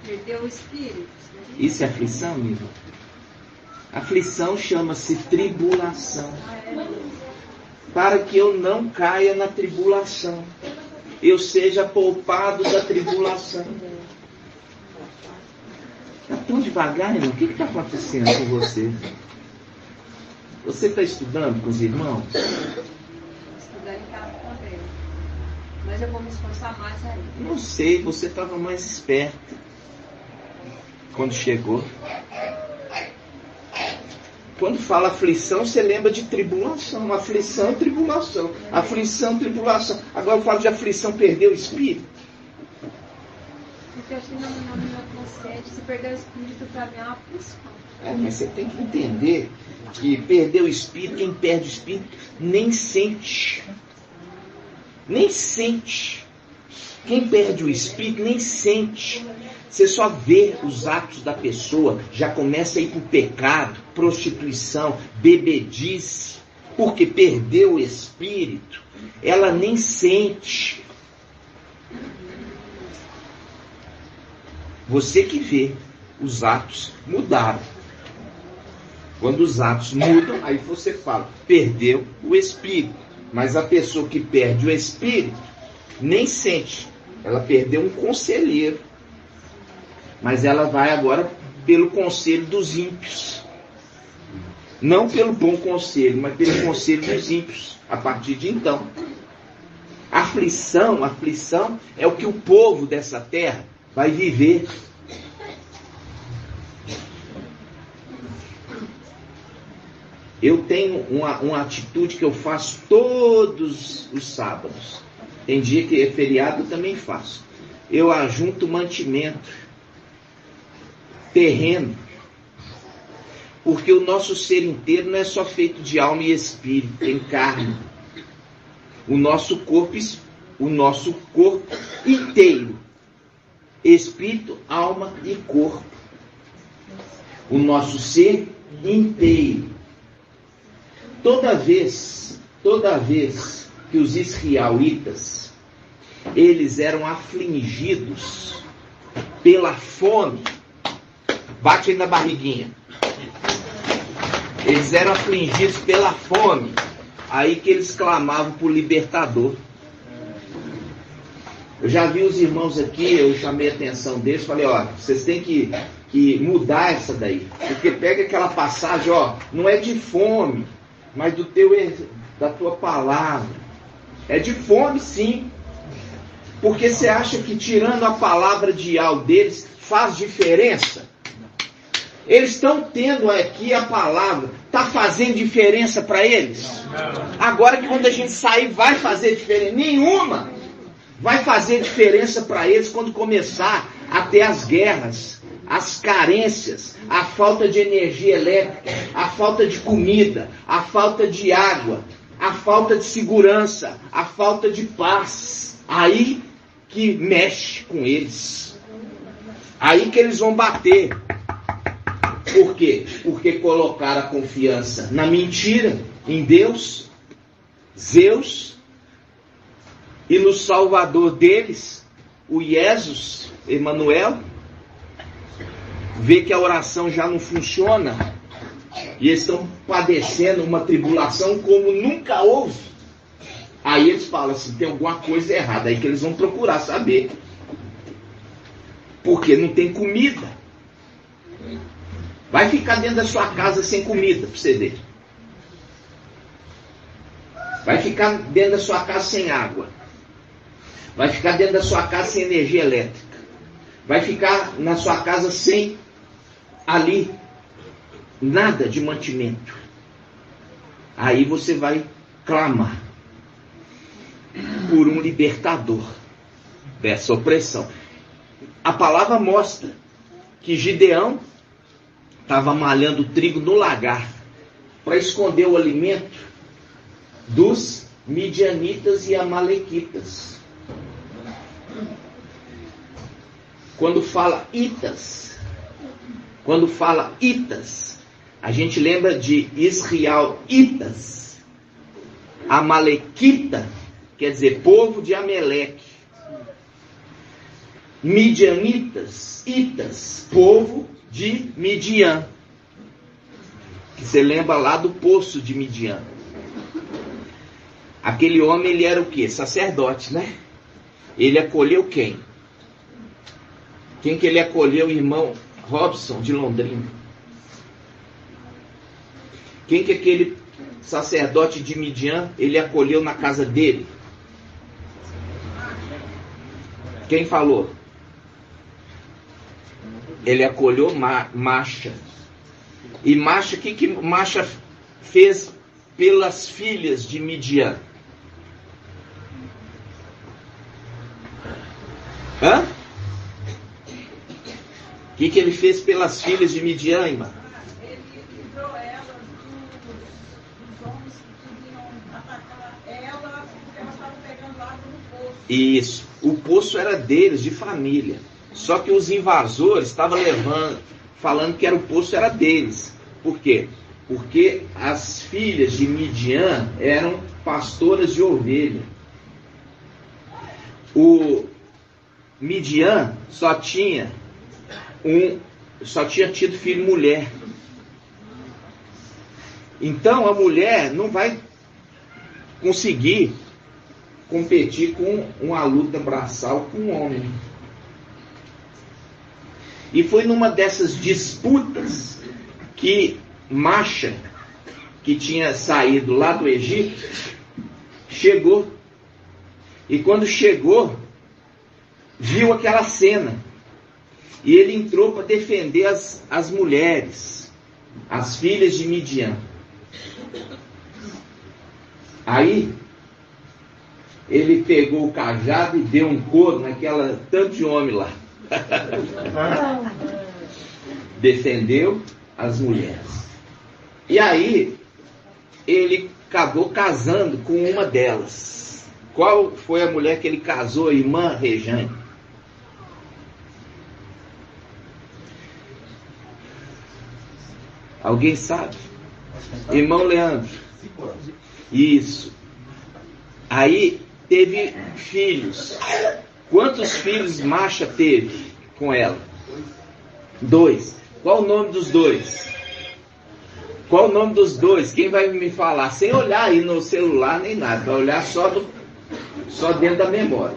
Perdeu o espírito. Isso é aflição, irmã? Aflição chama-se tribulação. Para que eu não caia na tribulação. Eu seja poupado da tribulação. Está tão devagar, irmão. O que está acontecendo com você? Você está estudando com os irmãos? Estudar em casa também. Mas eu vou me esforçar mais ainda. Não sei, você estava mais esperto quando chegou. Quando fala aflição, você lembra de tribulação. Aflição, tribulação. Aflição, tribulação. Agora eu falo de aflição, perder o espírito. Porque assim não me concede. Se perder o espírito, para mim é uma aflição. Mas você tem que entender que perder o espírito, quem perde o espírito, nem sente. Nem sente. Quem perde o espírito nem sente. Você só vê os atos da pessoa, já começa a ir para o pecado, prostituição, bebedice, porque perdeu o espírito. Ela nem sente. Você que vê, os atos mudaram. Quando os atos mudam, aí você fala, perdeu o espírito. Mas a pessoa que perde o espírito, nem sente. Ela perdeu um conselheiro. Mas ela vai agora pelo conselho dos ímpios. Não pelo bom conselho, mas pelo conselho dos ímpios. A partir de então. Aflição é o que o povo dessa terra vai viver. Eu tenho uma atitude que eu faço todos os sábados. Tem dia que é feriado, eu também faço. Eu ajunto mantimento, terreno. Porque o nosso ser inteiro não é só feito de alma e espírito, tem carne. O nosso corpo inteiro. Espírito, alma e corpo. O nosso ser inteiro. Toda vez que os israelitas, eles eram afligidos pela fome, bate aí na barriguinha, eles eram afligidos pela fome, aí que eles clamavam por libertador. Eu já vi os irmãos aqui, eu chamei a atenção deles, falei, ó, vocês têm que mudar essa daí, porque pega aquela passagem, ó, não é de fome, mas da tua palavra. É de fome, sim. Porque você acha que tirando a palavra de algo deles faz diferença? Eles estão tendo aqui a palavra. Está fazendo diferença para eles? Agora que quando a gente sair vai fazer diferença? Nenhuma. Vai fazer diferença para eles quando começar a ter as guerras, as carências, a falta de energia elétrica, a falta de comida, a falta de água, a falta de segurança, a falta de paz. Aí que mexe com eles. Aí que eles vão bater. Por quê? Porque colocaram a confiança na mentira, em Deus, Zeus, e no Salvador deles, o Jesus, Emmanuel. Vê que a oração já não funciona e eles estão padecendo uma tribulação como nunca houve. Aí eles falam assim, tem alguma coisa errada. Aí que eles vão procurar saber. Porque não tem comida. Vai ficar dentro da sua casa sem comida para você ver. Vai ficar dentro da sua casa sem água. Vai ficar dentro da sua casa sem energia elétrica. Vai ficar na sua casa sem ali nada de mantimento. Aí você vai clamar por um libertador dessa opressão. A palavra mostra que Gideão estava malhando trigo no lagar para esconder o alimento dos midianitas e amalequitas. Quando fala itas, a gente lembra de israelitas. Amalequita quer dizer povo de Ameleque. Midianitas, itas, povo de Midian. Que você lembra lá do poço de Midian. Aquele homem, ele era o quê? Sacerdote, né? Ele acolheu quem? Quem que ele acolheu? O irmão Robson de Londrina. Quem que aquele sacerdote de Midian ele acolheu na casa dele? Quem falou? Ele acolheu Macha. E Macha, o que Macha fez pelas filhas de Midian? Hã? O que ele fez pelas filhas de Midian, irmã? Ele livrou elas dos homens que queriam atacar elas, porque elas estavam pegando água no Isso. O poço era deles, de família. Só que os invasores estavam falando que o poço era deles. Por quê? Porque as filhas de Midian eram pastoras de ovelha. O Midian só tinha tido filho mulher. Então a mulher não vai conseguir competir com uma luta braçal com um homem. E foi numa dessas disputas que Macha, que tinha saído lá do Egito, chegou. E quando chegou, viu aquela cena. E ele entrou para defender as mulheres, as filhas de Midian. Aí, ele pegou o cajado e deu um couro naquela tanto de homem lá. Defendeu as mulheres. E aí, ele acabou casando com uma delas. Qual foi a mulher que ele casou? Irmã Rejane. Alguém sabe? Irmão Leandro. Isso. Aí teve filhos. Quantos filhos Macha teve com ela? 2. Qual o nome dos 2? Qual o nome dos 2? Quem vai me falar? Sem olhar aí no celular nem nada. Vai olhar só dentro da memória.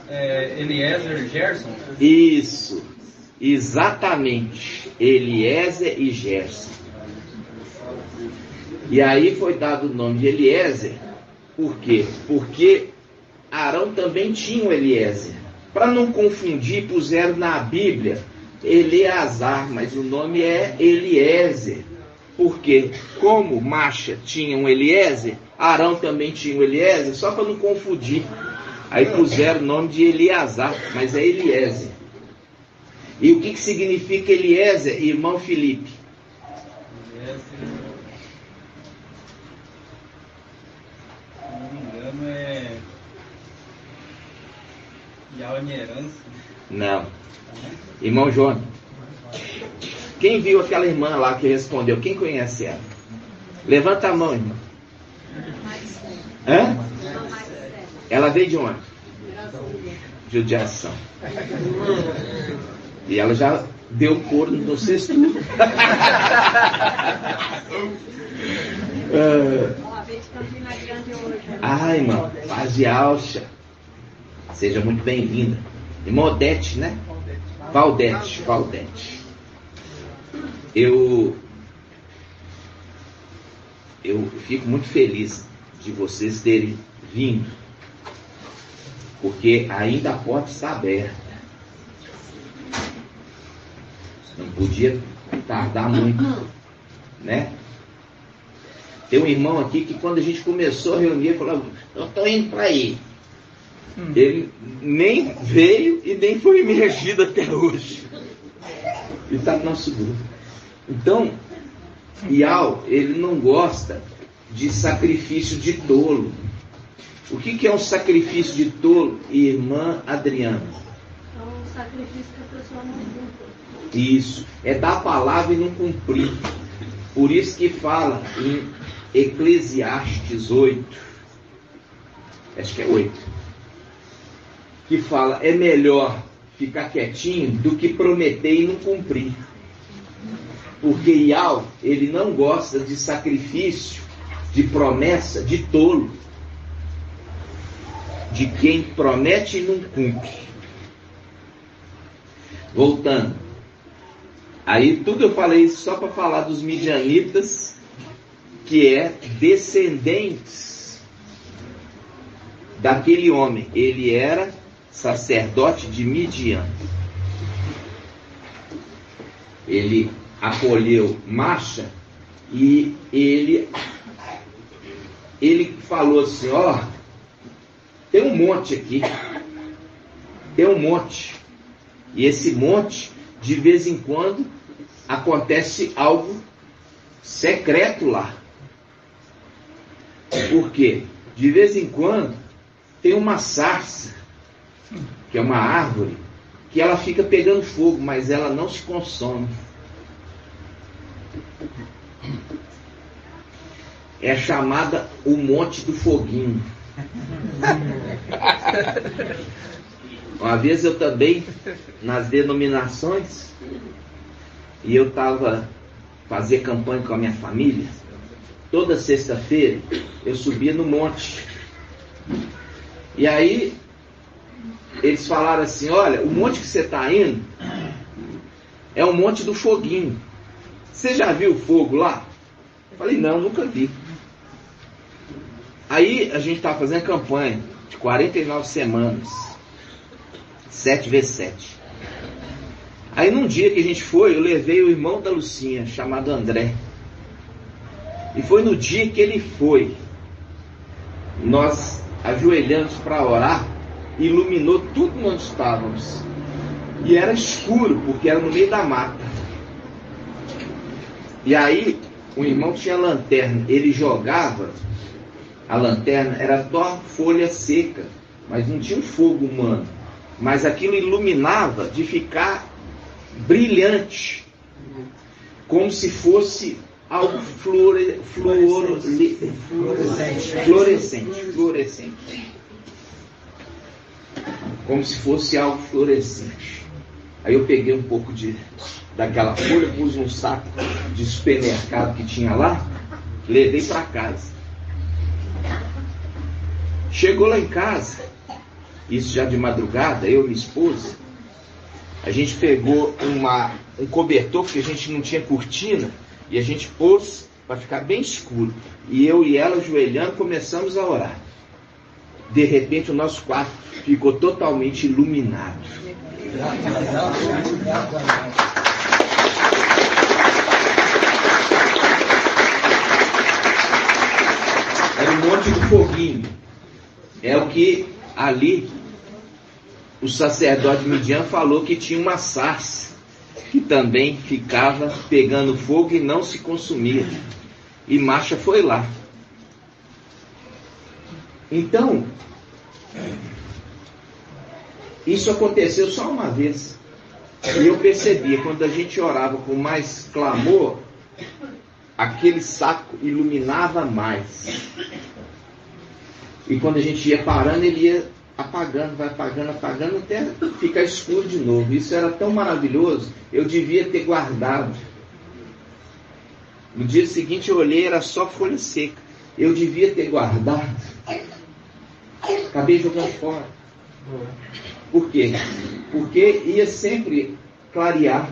Eliezer e Gerson? Isso. Exatamente. Eliezer e Gerson. E aí foi dado o nome de Eliezer. Por quê? Porque Arão também tinha um Eliezer. Para não confundir, puseram na Bíblia Eleazar, mas o nome é Eliezer. Porque como Macha tinha um Eliezer, Arão também tinha um Eliezer, só para não confundir. Aí puseram o nome de Eleazar, mas é Eliezer. E o que significa Eliezer, irmão Felipe? Eliezer, se não me engano, é Yahweh herança. Não. Irmão João. Quem viu aquela irmã lá que respondeu? Quem conhece ela? Levanta a mão, irmão. Hã? Ela veio de onde? Judiação. E ela já deu couro no sexto. Irmão, paz de Alcha. Seja muito bem-vinda. Irmã Odete, né? Valdete. Eu fico muito feliz de vocês terem vindo, porque ainda a porta está aberta. Não podia tardar muito, né? Tem um irmão aqui que quando a gente começou a reunir, falou: eu estou indo para aí. Ele nem veio e nem foi emergido até hoje. Ele está no nosso grupo. Então, Ial, ele não gosta de sacrifício de tolo. O que é um sacrifício de tolo, irmã Adriana? É um sacrifício que a pessoa não cumpre. Isso, é dar a palavra e não cumprir. Por isso que fala em Eclesiastes 8, acho que é 8, que fala: é melhor ficar quietinho do que prometer e não cumprir. Porque Ial, ele não gosta de sacrifício, de promessa, de tolo. De quem promete e não cumpre. Voltando. Aí tudo eu falei só para falar dos midianitas, que é descendentes daquele homem. Ele era sacerdote de Midian. Ele acolheu Macha e ele falou assim: ó, tem um monte aqui, tem um monte, e esse monte, de vez em quando, acontece algo secreto lá. Por quê? De vez em quando tem uma sarça, que é uma árvore, que ela fica pegando fogo, mas ela não se consome. É chamada o Monte do Foguinho. Uma vez eu também, nas denominações, e eu estava fazendo campanha com a minha família, toda sexta-feira eu subia no monte. E aí eles falaram assim: olha, o monte que você está indo é o Monte do Foguinho. Você já viu fogo lá? Eu falei: não, nunca vi. Aí a gente estava fazendo campanha de 49 semanas, 7 vezes 7. Aí num dia que a gente foi, eu levei o irmão da Lucinha, chamado André. E foi no dia que ele foi, nós ajoelhamos para orar, iluminou tudo onde estávamos. E era escuro, porque era no meio da mata. E aí o irmão tinha lanterna, ele jogava, a lanterna era só folha seca, mas não tinha um fogo humano. Mas aquilo iluminava de ficar brilhante, como se fosse algo fluorescente. Como se fosse algo fluorescente. Aí eu peguei um pouco daquela folha, pus um saco de supermercado que tinha lá, levei para casa. Chegou lá em casa, isso já de madrugada, eu e minha esposa, a gente pegou um cobertor, porque a gente não tinha cortina, e a gente pôs para ficar bem escuro. E eu e ela, ajoelhando, começamos a orar. De repente o nosso quarto ficou totalmente iluminado. Era o Monte do Foguinho. É o que ali o sacerdote Midian falou, que tinha uma sarça que também ficava pegando fogo e não se consumia. E Marcha foi lá. Então, isso aconteceu só uma vez. E eu percebia, quando a gente orava com mais clamor, aquele saco iluminava mais. E quando a gente ia parando, ele ia apagando, vai apagando, apagando, até ficar escuro de novo. Isso era tão maravilhoso, eu devia ter guardado. No dia seguinte eu olhei, era só folha seca. Eu devia ter guardado. Acabei jogando fora. Por quê? Porque ia sempre clarear.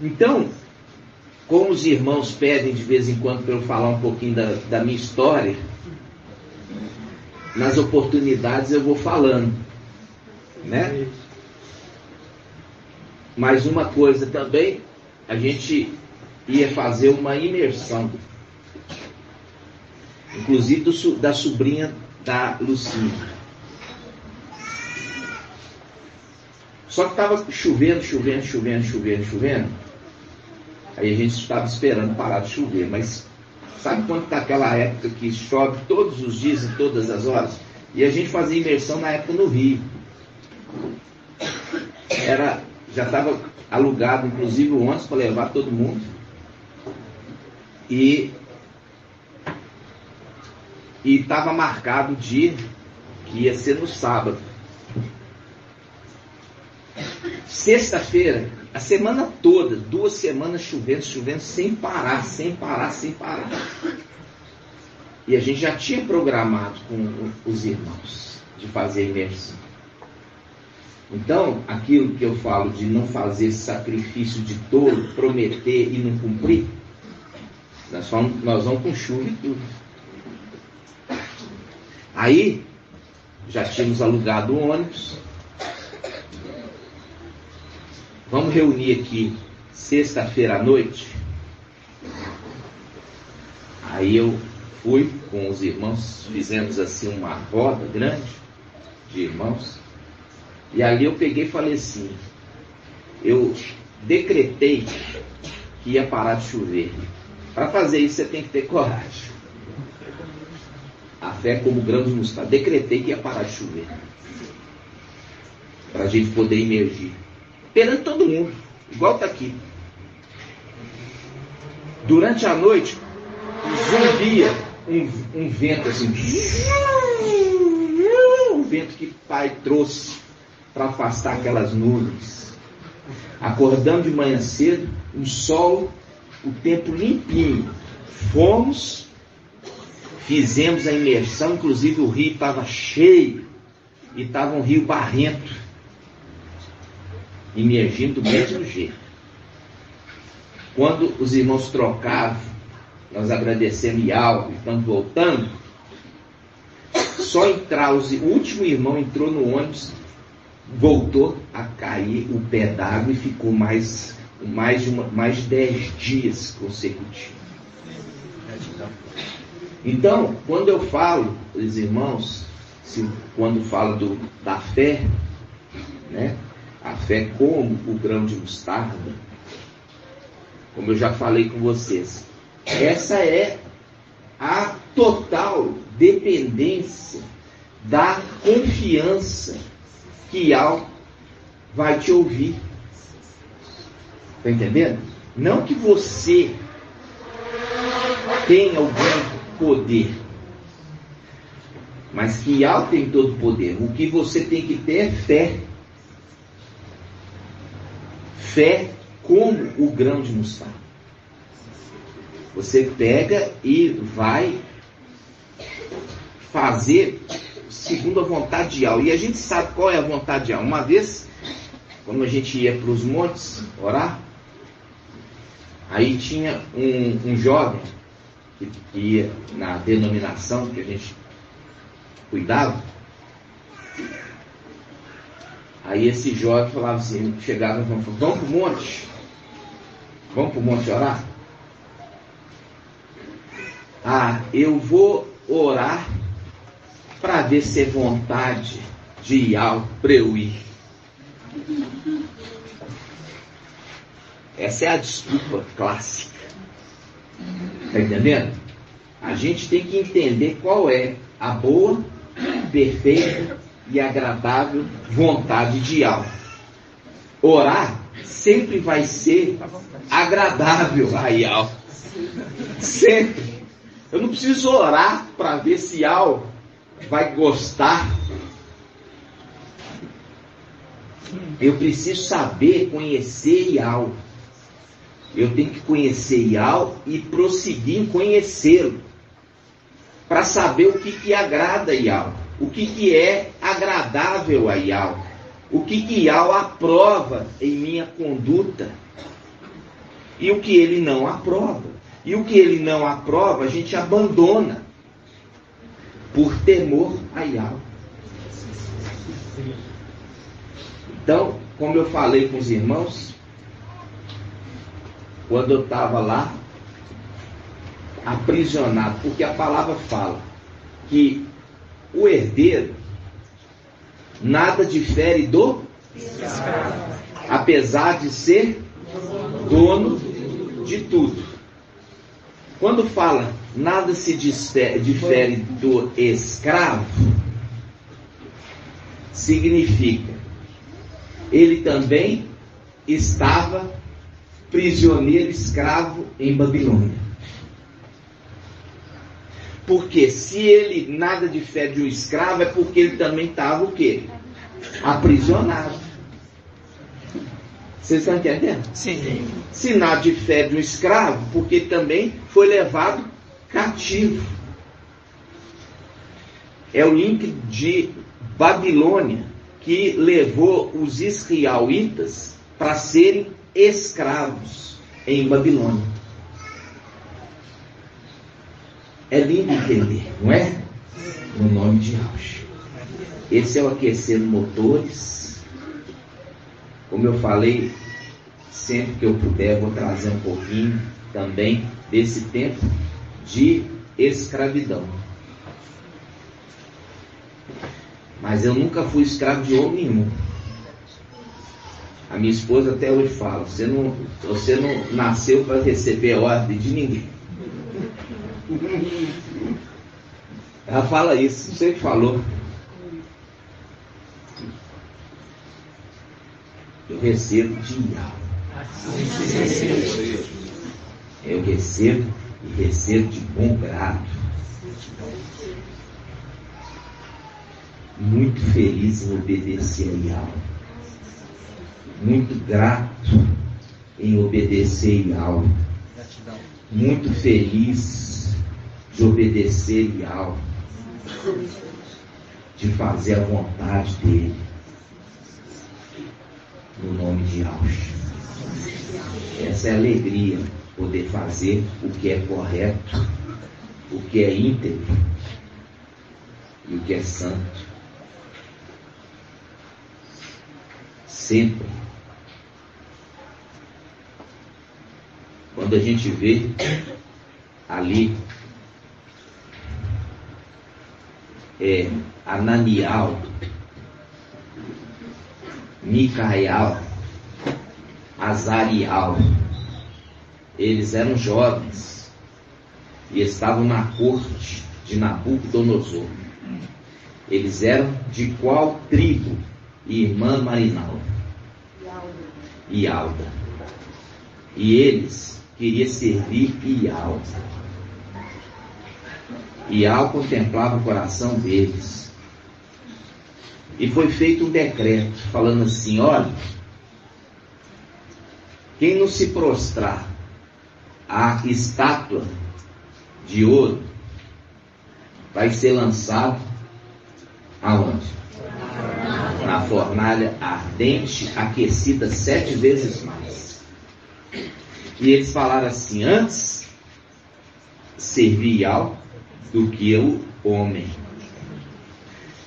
Então, como os irmãos pedem de vez em quando para eu falar um pouquinho da minha história, nas oportunidades eu vou falando, né? Mais uma coisa também, a gente ia fazer uma imersão, inclusive da sobrinha da Lucinha. Só que estava chovendo. Aí a gente estava esperando parar de chover, mas sabe quando está aquela época que chove todos os dias e todas as horas? E a gente fazia imersão na época no Rio. Já estava alugado, inclusive, o ônibus para levar todo mundo. E estava marcado o dia que ia ser no sábado. Sexta-feira, a semana toda, 2 semanas chovendo, sem parar. E a gente já tinha programado com os irmãos de fazer a imersão. Então, aquilo que eu falo de não fazer sacrifício de tolo, prometer e não cumprir, nós vamos com chuva e tudo. Aí, já tínhamos alugado o ônibus. Vamos reunir aqui sexta-feira à noite. Aí eu fui com os irmãos, fizemos assim uma roda grande de irmãos. E ali eu peguei e falei assim, eu decretei que ia parar de chover. Para fazer isso você tem que ter coragem. fé como grão de mostarda. Decretei que ia parar de chover. Para a gente poder emergir. Perante todo mundo. Igual está aqui. Durante a noite, zumbia um vento assim. Um vento que o Pai trouxe para afastar aquelas nuvens. Acordamos de manhã cedo, um sol, o tempo limpinho. Fomos, fizemos a imersão, inclusive o rio estava cheio e estava um rio barrento, imergindo do mesmo jeito. Quando os irmãos trocavam, nós agradecemos e algo, estamos voltando. Só entrar, o último irmão entrou no ônibus, voltou a cair o pé d'água e ficou mais de 10 dias consecutivos. Então, quando eu falo, os irmãos, quando falo da fé, né? A fé como o grão de mostarda, como eu já falei com vocês, essa é a total dependência da confiança que algo vai te ouvir. Está entendendo? Não que você tenha algum poder, mas que algo tem todo o poder. O que você tem que ter é fé. Fé como o grão de mostarda. Você pega e vai fazer segundo a vontade de Yahweh. E a gente sabe qual é a vontade de Yahweh. Uma vez, quando a gente ia para os montes orar, aí tinha um jovem que ia na denominação que a gente cuidava. Aí esse jovem falava assim, chegava e falava, vamos para o monte? Vamos para o monte orar? Ah, eu vou orar para ver se é vontade de Yahweh para eu ir. Essa é a desculpa clássica. Está entendendo? A gente tem que entender qual é a boa, perfeita e agradável vontade de Yahweh. Orar sempre vai ser agradável a Yahweh. Sempre. Eu não preciso orar para ver se Yahweh vai gostar. Eu preciso saber, conhecer Yahweh. Eu tenho que conhecer Yahweh e prosseguir em conhecê-lo. Para saber o que agrada a Yahweh. O que é agradável a Yahweh. O que Yahweh aprova em minha conduta. E o que ele não aprova. E o que ele não aprova, a gente abandona. Por temor a Yahweh. Então, como eu falei com os irmãos, quando eu estava lá, aprisionado, porque a palavra fala que o herdeiro nada difere do escravo, apesar de ser dono de tudo. Quando fala nada se difere do escravo, significa ele também estava prisioneiro escravo em Babilônia. Porque se ele nada difere de um escravo, é porque ele também estava o quê? Aprisionado. Vocês estão entendendo? Sim. Se nada difere de um escravo, porque ele também foi levado cativo. É o link de Babilônia que levou os israelitas para serem escravos em Babilônia. É lindo entender, não é? No nome de Yahweh. Esse é o aquecendo motores. Como eu falei, sempre que eu puder, vou trazer um pouquinho também desse tempo de escravidão. Mas eu nunca fui escravo de homem nenhum. A minha esposa até hoje fala, você não nasceu para receber ordem de ninguém. Ela fala isso, você que falou. Eu recebo de alma. Eu recebo e recebo de bom grado. Muito feliz em obedecer a Yahweh. Muito grato em obedecer Yahweh. Muito feliz de obedecer Yahweh. De fazer a vontade dele. No nome de Yahweh. Essa é a alegria, poder fazer o que é correto, o que é íntegro e o que é santo. Sempre. Quando a gente vê ali Ananial, Micael, Azarial, eles eram jovens e estavam na corte de Nabucodonosor. Eles eram de qual tribo? Irmã Marinal e Alda. E eles queriam servir Ial. Ial contemplava o coração deles. E foi feito um decreto falando assim: olha, quem não se prostrar à estátua de ouro vai ser lançado aonde? Na fornalha ardente, aquecida 7 vezes mais. E eles falaram assim: antes servir ao do que o homem.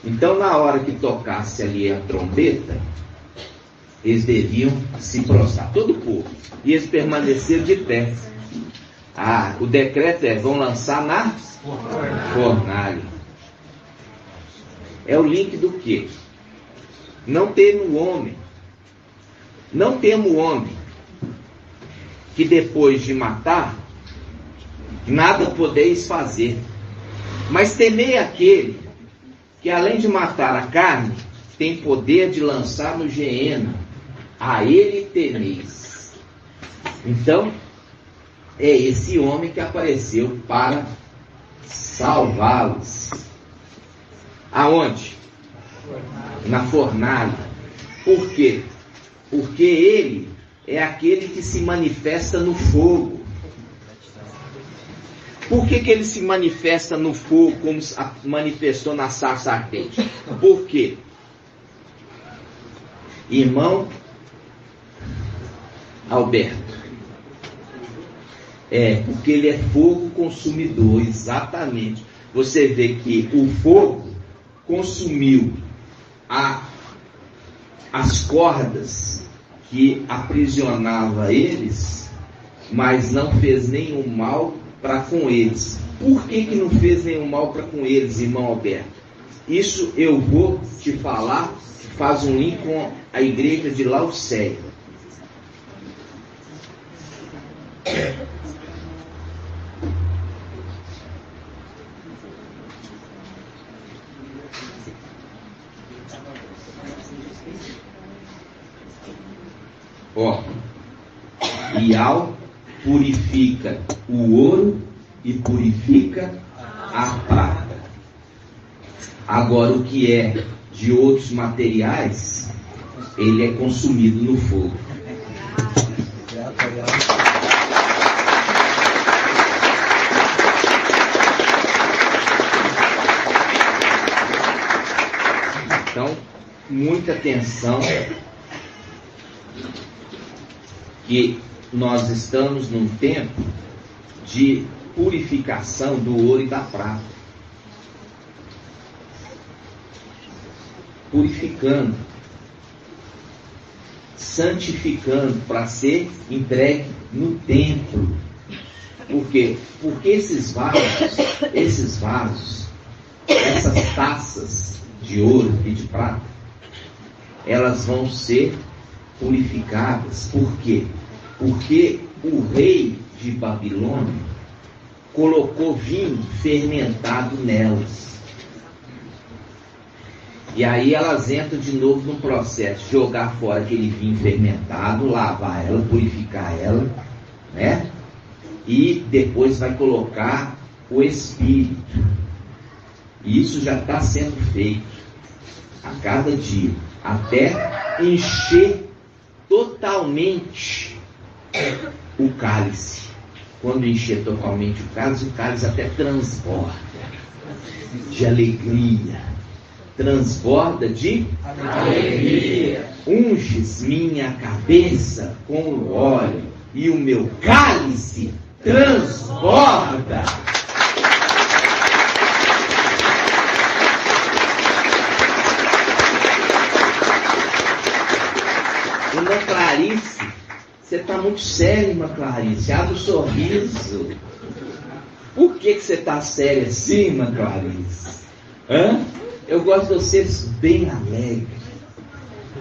Então, na hora que tocasse ali a trombeta, eles deviam se prostrar, todo o povo, e eles permaneceram de pé. O decreto vão lançar na fornalha. É o link do quê? Não temo o homem. Não temo o homem que depois de matar, nada podeis fazer. Mas temei aquele que além de matar a carne, tem poder de lançar no Geena. A ele temeis. Então, é esse homem que apareceu para salvá-los. Aonde? Na fornalha. Por quê? Porque ele é aquele que se manifesta no fogo. Por que ele se manifesta no fogo como manifestou na sarça ardente? Por quê? Irmão Alberto, porque ele é fogo consumidor, exatamente. Você vê que o fogo consumiu as cordas que aprisionava eles, mas não fez nenhum mal para com eles. Por que não fez nenhum mal para com eles, irmão Alberto? Isso eu vou te falar, faz um link com a igreja de Laodiceia. Ial purifica o ouro e purifica a prata. Agora, o que é de outros materiais, ele é consumido no fogo. Então, muita atenção, que nós estamos num tempo de purificação do ouro e da prata. Purificando, santificando para ser entregue no templo. Por quê? Porque esses vasos, essas taças de ouro e de prata, elas vão ser purificadas. Por quê? Porque o rei de Babilônia colocou vinho fermentado nelas. E aí elas entram de novo no processo, jogar fora aquele vinho fermentado, lavar ela, purificar ela, né? E depois vai colocar o Espírito. E isso já está sendo feito a cada dia, até encher totalmente o cálice. Quando encher totalmente o cálice até transborda de alegria. Transborda de alegria. Unges minha cabeça com o óleo e o meu cálice transborda. Irmã Clarice, você está muito séria, irmã Clarice. Abre o sorriso. Por que você está séria assim, irmã Clarice? Hã? Eu gosto de vocês bem alegres.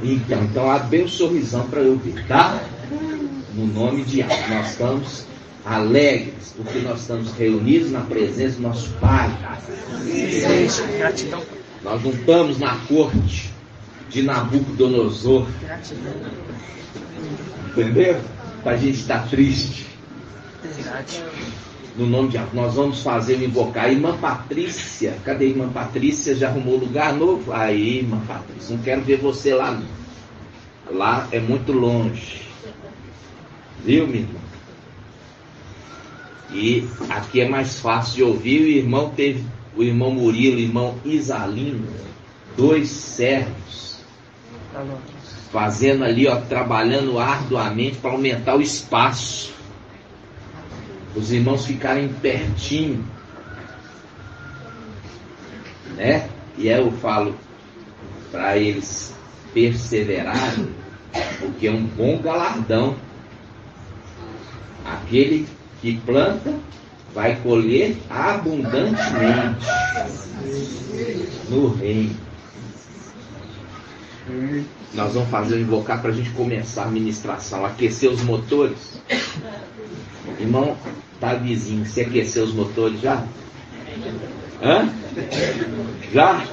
Então abre bem o sorrisão para eu ver, tá? No nome de Deus, nós estamos alegres, porque nós estamos reunidos na presença do nosso Pai. Gratidão. Nós não estamos na corte de Nabucodonosor. Entendeu? Para a gente estar triste. No nome de Deus, nós vamos fazer o invocar. Irmã Patrícia, cadê a irmã Patrícia? Já arrumou lugar novo? Aí, irmã Patrícia, não quero ver você lá não. Lá é muito longe. Viu, minha irmã? E aqui é mais fácil de ouvir. O irmão Murilo, o irmão Isalino, 2 servos, fazendo ali, ó, trabalhando arduamente para aumentar o espaço. Os irmãos ficarem pertinho, né? E aí eu falo para eles perseverarem, porque é um bom galardão. Aquele que planta vai colher abundantemente no reino. Nós vamos fazer o invocar para a gente começar a ministração, aquecer os motores. Irmão, tá vizinho, você aqueceu os motores já? Hã? Já?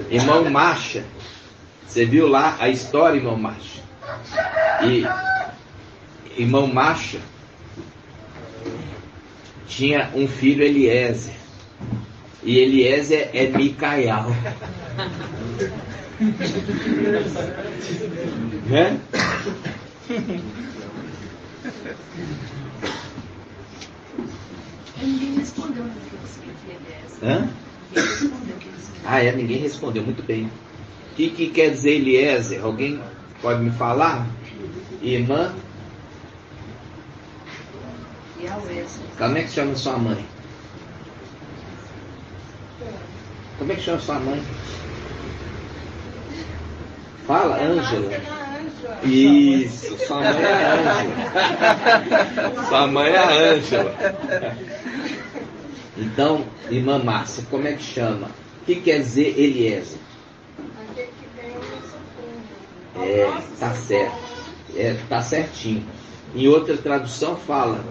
Irmão Marcha, você viu lá a história, irmão Marcha? E irmão Marcha tinha um filho, Eliezer. E Eliezer é Micael. Né? Ninguém respondeu no que você queria. Hã? Ninguém respondeu, muito bem. O que quer dizer Eliezer? Alguém pode me falar? Irmã? Como é que chama sua mãe? Como é que chama sua mãe? Fala, Ângela. Isso, sua mãe é a Ângela. Sua mãe é a Ângela. Então, irmã Márcia, como é que chama? O que quer dizer Eliezer? Aquele que tem o socorro. Tá certo. Tá certinho. Em outra tradução fala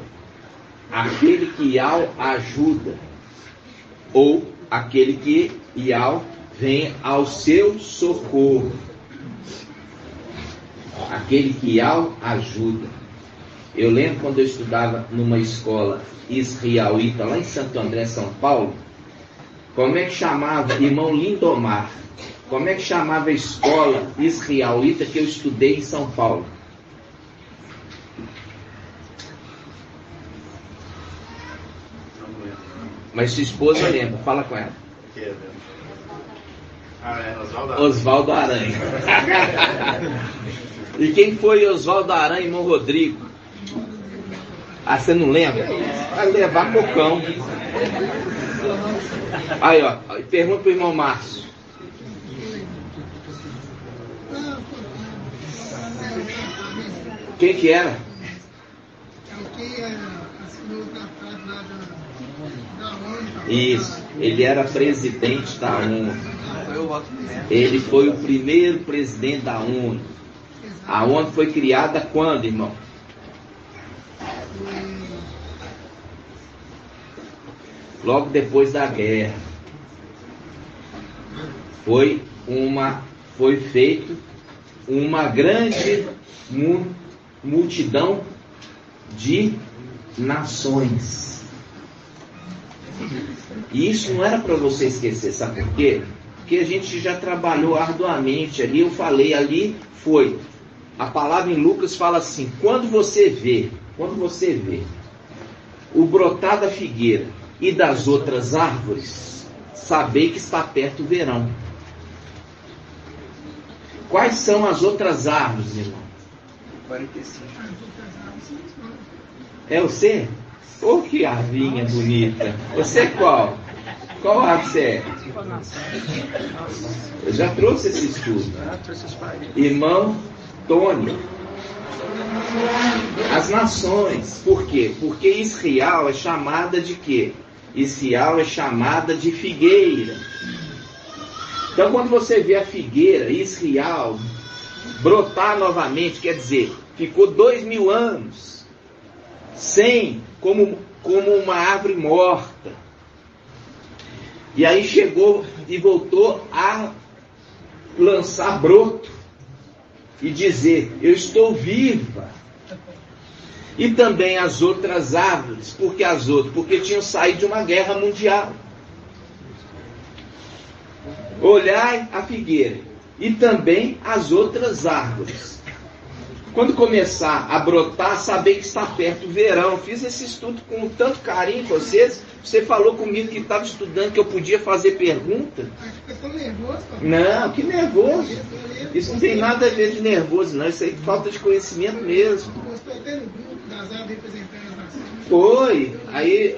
aquele que Yahweh ajuda, ou aquele que Yahweh vem ao seu socorro. Aquele que Yahweh ajuda. Eu lembro quando eu estudava numa escola israelita lá em Santo André, São Paulo, como é que chamava, irmão Lindomar, como é que chamava a escola israelita que eu estudei em São Paulo? Mas sua esposa lembra, fala com ela. Oswaldo Aranha. E quem foi Oswaldo Aranha, irmão Rodrigo? Você não lembra? Vai levar cocão. Aí, ó, pergunta pro irmão Márcio. Quem que era? É o que assinou o tratado lá da ONU. Isso, ele era presidente da ONU. Ele foi o primeiro presidente da ONU. A ONU foi criada quando, irmão? Logo depois da guerra. foi feito uma grande multidão de nações. E isso não era para você esquecer, sabe por quê? Porque a gente já trabalhou arduamente ali, eu falei ali, foi. A palavra em Lucas fala assim, quando você vê o brotar da figueira e das outras árvores, sabei que está perto o verão. Quais são as outras árvores, irmão? 45. É você? Oh, que arvinha bonita. Você é qual? Qual árvore você é? Eu já trouxe esse estudo. Irmão Tony. As nações. Por quê? Porque Israel é chamada de quê? Israel é chamada de figueira. Então, quando você vê a figueira, Israel, brotar novamente, quer dizer, ficou 2000 anos sem, como uma árvore morta. E aí chegou e voltou a lançar broto e dizer, eu estou viva. E também as outras árvores, porque tinham saído de uma guerra mundial. Olhai a figueira e também as outras árvores. Quando começar a brotar, saber que está perto o verão. Fiz esse estudo com tanto carinho com vocês. Você falou comigo que estava estudando, que eu podia fazer pergunta. Não, que nervoso. Isso não tem nada a ver de nervoso, não. Isso aí é falta de conhecimento mesmo. Foi. Aí,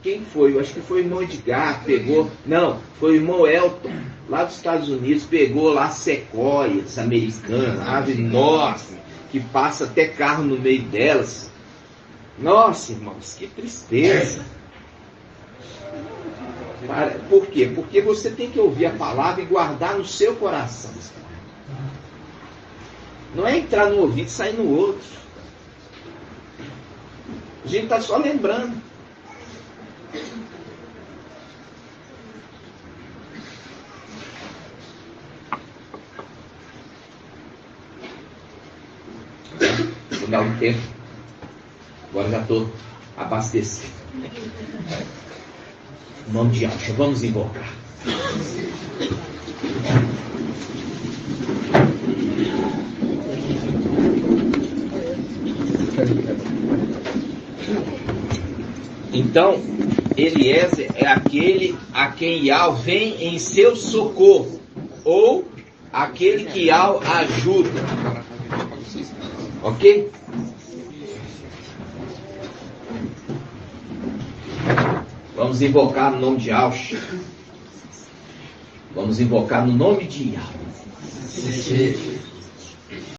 quem foi? Eu acho que foi o irmão Edgar, pegou. Não, foi o irmão Elton, lá dos Estados Unidos, pegou lá sequoias americanas, ave enorme, que passa até carro no meio delas. Nossa, irmãos, que tristeza. Por quê? Porque você tem que ouvir a palavra e guardar no seu coração. Não é entrar no ouvido e sair no outro. A gente está só lembrando. Vou dar um tempo. Agora já estou abastecido. Em nome de Alcha, vamos invocar. Então, Eliezer é aquele a quem Yahweh vem em seu socorro, ou aquele que Yahweh ajuda. Ok? Vamos invocar no nome de Yahweh. Vamos invocar no nome de Yahweh.